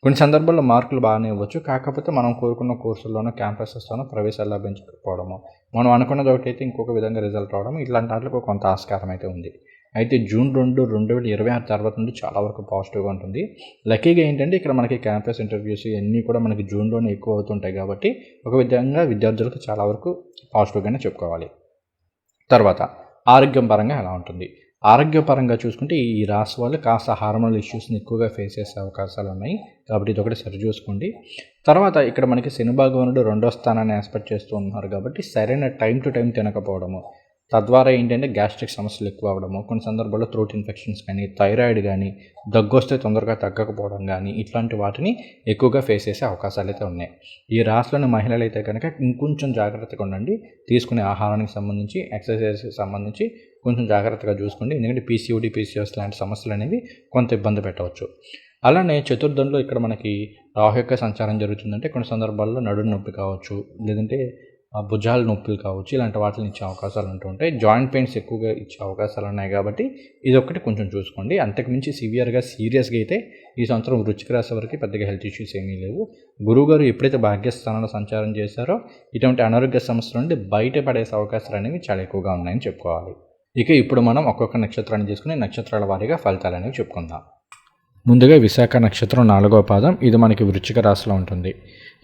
కొన్ని సందర్భాల్లో మార్కులు బాగానే ఇవ్వచ్చు, కాకపోతే మనం కోరుకున్న కోర్సుల్లోనూ క్యాంపసెస్లోనూ ప్రవేశాలు లభించకపోవడము, మనం అనుకున్నది ఒకటైతే ఇంకొక విధంగా రిజల్ట్ రావడం, ఇట్లాంటి వాటికి కొంత ఆస్కారం అయితే ఉంది. అయితే జూన్ 2, 2026 తర్వాత నుండి చాలా వరకు పాజిటివ్గా ఉంటుంది. లక్కీగా ఏంటంటే ఇక్కడ మనకి క్యాంపస్ ఇంటర్వ్యూస్ ఇవన్నీ కూడా మనకి జూన్లోనే ఎక్కువ అవుతుంటాయి కాబట్టి ఒక విధంగా విద్యార్థులకు చాలా వరకు పాజిటివ్గానే చెప్పుకోవాలి. తర్వాత ఆరోగ్యం పరంగా ఎలా ఉంటుంది, ఆరోగ్యపరంగా చూసుకుంటే ఈ రాశి వాళ్ళు కాస్త హార్మోనల్ ఇష్యూస్ని ఎక్కువగా ఫేస్ చేసే అవకాశాలు ఉన్నాయి కాబట్టి ఇది ఒకటి సరి చూసుకోండి. తర్వాత ఇక్కడ మనకి శని భగవానుడు 2వ స్థానాన్ని ఎక్స్పెక్ట్ చేస్తూ ఉన్నారు కాబట్టి సరైన టైం టు టైం తినకపోవడము, తద్వారా ఏంటంటే గ్యాస్ట్రిక్ సమస్యలు ఎక్కువ అవ్వడము, కొన్ని సందర్భాల్లో థ్రోట్ ఇన్ఫెక్షన్స్ కానీ, థైరాయిడ్ కానీ, దగ్గు వస్తే తొందరగా తగ్గకపోవడం కానీ ఇట్లాంటి వాటిని ఎక్కువగా ఫేస్ చేసే అవకాశాలు అయితే ఉన్నాయి. ఈ రాశిలోని మహిళలు అయితే కనుక ఇంకొంచెం జాగ్రత్తగా ఉండండి. తీసుకునే ఆహారానికి సంబంధించి, ఎక్సర్సైజ్కి సంబంధించి కొంచెం జాగ్రత్తగా చూసుకోండి. ఎందుకంటే PCOD, PCOS లాంటి సమస్యలు అనేవి కొంత ఇబ్బంది పెట్టవచ్చు. అలానే చతుర్థంలో ఇక్కడ మనకి రాహు యొక్క సంచారం జరుగుతుందంటే కొన్ని సందర్భాల్లో నడుము నొప్పి కావచ్చు, లేదంటే భుజాల నొప్పులు కావచ్చు, ఇలాంటి వాటిని ఇచ్చే అవకాశాలు ఉంటూ ఉంటాయి. జాయింట్ పెయిన్స్ ఎక్కువగా ఇచ్చే అవకాశాలు ఉన్నాయి కాబట్టి ఇది ఒక్కటి కొంచెం చూసుకోండి. అంతకుమించి సీరియస్గా అయితే ఈ సంవత్సరం వృశ్చిక రాశి వరకు పెద్దగా హెల్త్ ఇష్యూస్ ఏమీ లేవు. గురువుగారు ఎప్పుడైతే భాగ్యస్థానంలో సంచారం చేశారో ఇటువంటి అనారోగ్య సమస్యల నుండి బయటపడేసే అవకాశాలు అనేవి చాలా ఎక్కువగా ఉన్నాయని చెప్పుకోవాలి. ఇక ఇప్పుడు మనం ఒక్కొక్క నక్షత్రాన్ని తీసుకుని నక్షత్రాల వారీగా ఫలితాలు అనేవి చెప్పుకుందాం. ముందుగా విశాఖ నక్షత్రం 4వ పాదం, ఇది మనకి వృశ్చిక రాశిలో ఉంటుంది.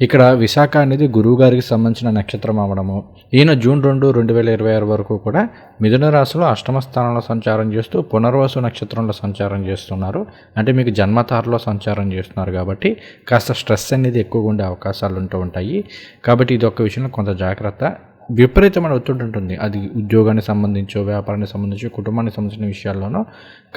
ఇక్కడ విశాఖ అనేది గురువు గారికి సంబంధించిన నక్షత్రం అవ్వడము, ఈయన జూన్ 2, 2026 వరకు కూడా మిథున రాశిలో అష్టమ స్థానంలో సంచారం చేస్తూ పునర్వసు నక్షత్రంలో సంచారం చేస్తున్నారు. అంటే మీకు జన్మతారలో సంచారం చేస్తున్నారు కాబట్టి కాస్త స్ట్రెస్ అనేది ఎక్కువగా ఉండే అవకాశాలు ఉంటూ ఉంటాయి. కాబట్టి ఇది ఒక్క విషయంలో కొంత జాగ్రత్త. విపరీతమైన ఒత్తిడి ఉంటుంది. అది ఉద్యోగానికి సంబంధించో, వ్యాపారానికి సంబంధించి, కుటుంబానికి సంబంధించిన విషయాల్లోనూ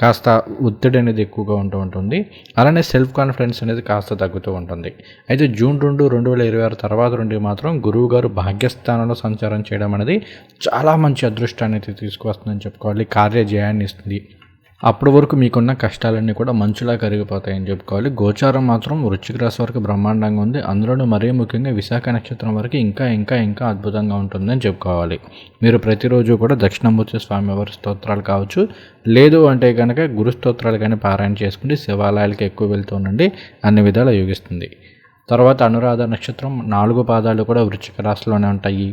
కాస్త ఒత్తిడి అనేది ఎక్కువగా ఉంటూ ఉంటుంది. అలానే సెల్ఫ్ కాన్ఫిడెన్స్ అనేది కాస్త తగ్గుతూ ఉంటుంది. అయితే జూన్ 2, 2026 తర్వాత నుండి మాత్రం గురువు గారు భాగ్యస్థానంలో సంచారం చేయడం అనేది చాలా మంచి అదృష్టాన్ని అయితే తీసుకువస్తుందని చెప్పుకోవాలి. కార్యజయాన్ని ఇస్తుంది. అప్పటి వరకు మీకున్న కష్టాలన్నీ కూడా మంచులా కరిగిపోతాయని చెప్పుకోవాలి. గోచారం మాత్రం వృశ్చిక రాశి వరకు బ్రహ్మాండంగా ఉంది. అందులోనూ మరీ ముఖ్యంగా విశాఖ నక్షత్రం వరకు ఇంకా అద్భుతంగా ఉంటుందని చెప్పుకోవాలి. మీరు ప్రతిరోజు కూడా దక్షిణామూర్తి స్వామివారి స్తోత్రాలు కావచ్చు, లేదు అంటే కనుక గురు స్తోత్రాలు కానీ పారాయణ చేసుకుంటే శివాలయాలకి ఎక్కువ వెళ్తూ ఉండండి, అన్ని విధాలు యోగిస్తుంది. తర్వాత అనురాధ నక్షత్రం 4 పాదాలు కూడా వృశ్చిక రాశిలోనే ఉంటాయి.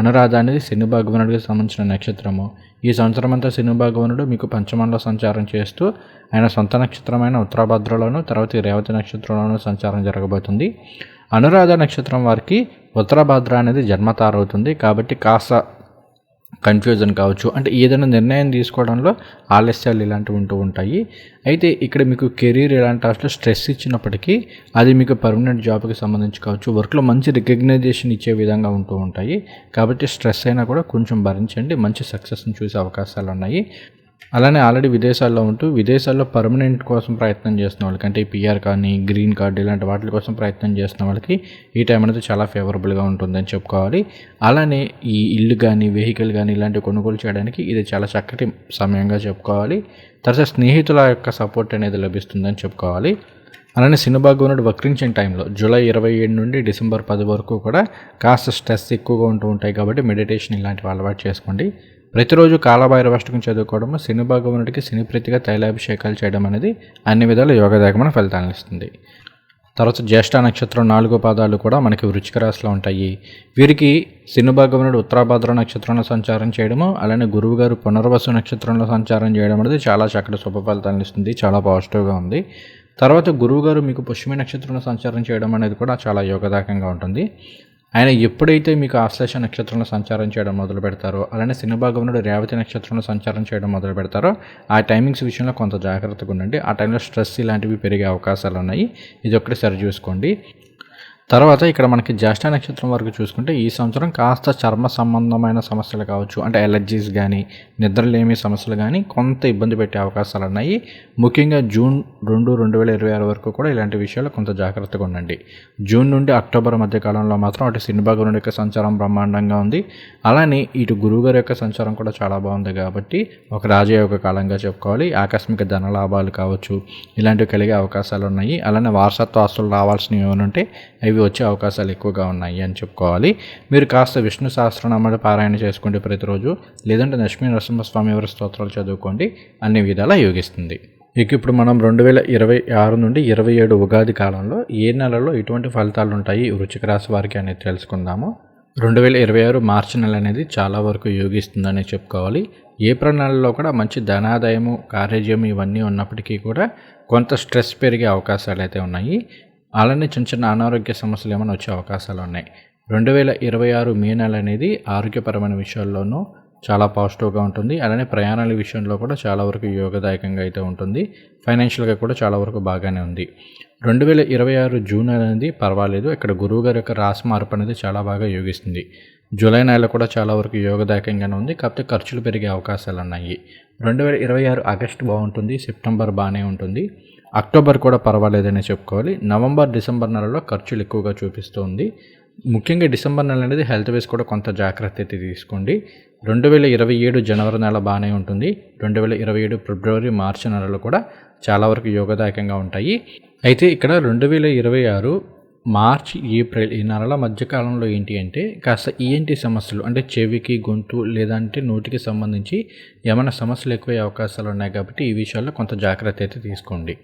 అనురాధ అనేది శని భగవానుడికి సంబంధించిన నక్షత్రము. ఈ సంవత్సరం అంతా శని భగవానుడు మీకు పంచమంలో సంచారం చేస్తూ ఆయన సొంత నక్షత్రమైన ఉత్తరాభద్రలోను, తర్వాత రేవతి నక్షత్రంలోనూ సంచారం జరగబోతుంది. అనురాధ నక్షత్రం వారికి ఉత్తరాభద్ర అనేది జన్మతార అవుతుంది కాబట్టి కాస్త కన్ఫ్యూజన్ కావచ్చు, అంటే ఏదైనా నిర్ణయం తీసుకోవడంలో ఆలస్యాలు ఇలాంటివి ఉంటూ ఉంటాయి. అయితే ఇక్కడ మీకు కెరీర్ ఇలాంటి వాటిలో స్ట్రెస్ ఇచ్చినప్పటికీ అది మీకు పర్మనెంట్ జాబ్కి సంబంధించి కావచ్చు, వర్క్లో మంచి రికగ్నైజేషన్ ఇచ్చే విధంగా ఉంటూ ఉంటాయి. కాబట్టి స్ట్రెస్ అయినా కూడా కొంచెం భరించండి, మంచి సక్సెస్ని చూసే అవకాశాలు ఉన్నాయి. అలానే ఆల్రెడీ విదేశాల్లో ఉంటూ విదేశాల్లో పర్మనెంట్ కోసం ప్రయత్నం చేస్తున్న వాళ్ళకి, అంటే PR కానీ, గ్రీన్ కార్డు ఇలాంటి వాటి కోసం ప్రయత్నం చేస్తున్న వాళ్ళకి ఈ టైం అనేది చాలా ఫేవరబుల్గా ఉంటుందని చెప్పుకోవాలి. అలానే ఈ ఇల్లు కానీ, వెహికల్ కానీ ఇలాంటివి కొనుగోలు చేయడానికి ఇది చాలా చక్కటి సమయంగా చెప్పుకోవాలి. తర్వాత స్నేహితుల యొక్క సపోర్ట్ అనేది లభిస్తుందని చెప్పుకోవాలి. అలానే శని భగవానుడు వక్రించిన టైంలో జూలై 27 నుండి డిసెంబర్ 10 వరకు కూడా కాస్త స్ట్రెస్ ఎక్కువగా ఉంటూ ఉంటాయి కాబట్టి మెడిటేషన్ ఇలాంటివి అలవాటు చేసుకోండి. ప్రతిరోజు కాలభైరవాష్టకం చదువుకోవడము, శని భగవానుడికి శని ప్రీతిగా తైలాభిషేకాలు చేయడం అనేది అన్ని విధాల యోగదాయకమైన ఫలితాలను ఇస్తుంది. తర్వాత జ్యేష్ఠ నక్షత్రం 4 పాదాలు కూడా మనకి వృశ్చిక రాశిలో ఉంటాయి. వీరికి శని భగవానుడు ఉత్తరాభాద్ర నక్షత్రంలో సంచారం చేయడము, అలానే గురువు గారు పునర్వసు నక్షత్రంలో సంచారం చేయడం అనేది చాలా చక్కటి శుభ ఫలితాలను ఇస్తుంది. చాలా పాజిటివ్గా ఉంది. తర్వాత గురువు గారు మీకు పుష్యమి నక్షత్రంలో సంచారం చేయడం అనేది కూడా చాలా యోగదాయకంగా ఉంటుంది. ఆయన ఎప్పుడైతే మీకు ఆశ్లేష నక్షత్రంలో సంచారం చేయడం మొదలు పెడతారో, అలానే శని భగవానుడు రేవతి నక్షత్రంలో సంచారం చేయడం మొదలు పెడతారో ఆ టైమింగ్స్ విషయంలో కొంత జాగ్రత్తగా ఉండండి. ఆ టైంలో స్ట్రెస్ ఇలాంటివి పెరిగే అవకాశాలు ఉన్నాయి. ఇది ఒకటి సరి చూసుకోండి. తర్వాత ఇక్కడ మనకి జ్యేష్ఠ నక్షత్రం వరకు చూసుకుంటే ఈ సంవత్సరం కాస్త చర్మ సంబంధమైన సమస్యలు కావచ్చు, అంటే ఎలర్జీస్ కానీ నిద్రలేమి సమస్యలు కానీ కొంత ఇబ్బంది పెట్టే అవకాశాలు ఉన్నాయి. ముఖ్యంగా జూన్ 2, 2026 వరకు కూడా ఇలాంటి విషయాలు కొంత జాగ్రత్తగా ఉండండి. జూన్ నుండి అక్టోబర్ మధ్య కాలంలో మాత్రం అటు శని భగవానుడి యొక్క సంచారం బ్రహ్మాండంగా ఉంది. అలానే ఇటు గురువుగారి యొక్క సంచారం కూడా చాలా బాగుంది కాబట్టి ఒక రాజయోగ కాలంగా చెప్పుకోవాలి. ఆకస్మిక ధన లాభాలు కావచ్చు, ఇలాంటివి కలిగే అవకాశాలు ఉన్నాయి. అలానే వారసత్వ ఆస్తులు రావాల్సినవి ఏమైనా ఉంటే అవి వచ్చే అవకాశాలు ఎక్కువగా ఉన్నాయి అని చెప్పుకోవాలి. మీరు కాస్త విష్ణు సహస్రనామాలు పారాయణ చేసుకోండి ప్రతిరోజు, లేదంటే లక్ష్మీ నరసింహస్వామి వారి స్తోత్రాలు చదువుకోండి. అన్ని విధాలా యోగిస్తుంది. ఇప్పుడు మనం 2026 నుండి 27 ఉగాది కాలంలో ఏ నెలలో ఎటువంటి ఫలితాలు ఉంటాయి వృశ్చిక రాశి వారికి అనేది తెలుసుకుందాము. 2026 మార్చి నెల అనేది చాలా వరకు యోగిస్తుందని చెప్పుకోవాలి. ఏప్రిల్ నెలలో కూడా మంచి ధనాదాయము, కార్యజయము ఇవన్నీ ఉన్నప్పటికీ కూడా కొంత స్ట్రెస్ పెరిగే అవకాశాలు అయితే ఉన్నాయి. అలానే చిన్న చిన్న అనారోగ్య సమస్యలు ఏమైనా వచ్చే అవకాశాలు ఉన్నాయి. 2026 మే నెల అనేది ఆరోగ్యపరమైన విషయాల్లోనూ చాలా పాజిటివ్గా ఉంటుంది. అలానే ప్రయాణాల విషయంలో కూడా చాలా వరకు యోగదాయకంగా అయితే ఉంటుంది. ఫైనాన్షియల్గా కూడా చాలా వరకు బాగానే ఉంది. 2026 జూన్ అనేది పర్వాలేదు. ఇక్కడ గురువు గారి యొక్క రాశి మార్పు అనేది చాలా బాగా యోగిస్తుంది. జూలై నెల కూడా చాలా వరకు యోగదాయకంగానే ఉంది. కాకపోతే ఖర్చులు పెరిగే అవకాశాలు ఉన్నాయి. 2026 ఆగస్టు బాగుంటుంది. సెప్టెంబర్ బాగానే ఉంటుంది. అక్టోబర్ కూడా పర్వాలేదని చెప్పుకోవాలి. నవంబర్, డిసెంబర్ నెలలో ఖర్చులు ఎక్కువగా చూపిస్తుంది. ముఖ్యంగా డిసెంబర్ నెల అనేది హెల్త్ వైస్ కూడా కొంత జాగ్రత్త అయితే తీసుకోండి. 2027 జనవరి నెల బాగానే ఉంటుంది. 2027 ఫిబ్రవరి, మార్చి నెలలు కూడా చాలా వరకు యోగదాయకంగా ఉంటాయి. అయితే ఇక్కడ 2026 మార్చి, ఏప్రిల్ ఈ నెలల మధ్యకాలంలో ఏంటి అంటే కాస్త ఈఎన్టీ సమస్యలు, అంటే చెవికి, గొంతు లేదంటే నోటికి సంబంధించి ఏమైనా సమస్యలు ఎక్కువయ్యే అవకాశాలు ఉన్నాయి. కాబట్టి ఈ విషయాల్లో కొంత జాగ్రత్త అయితే తీసుకోండి.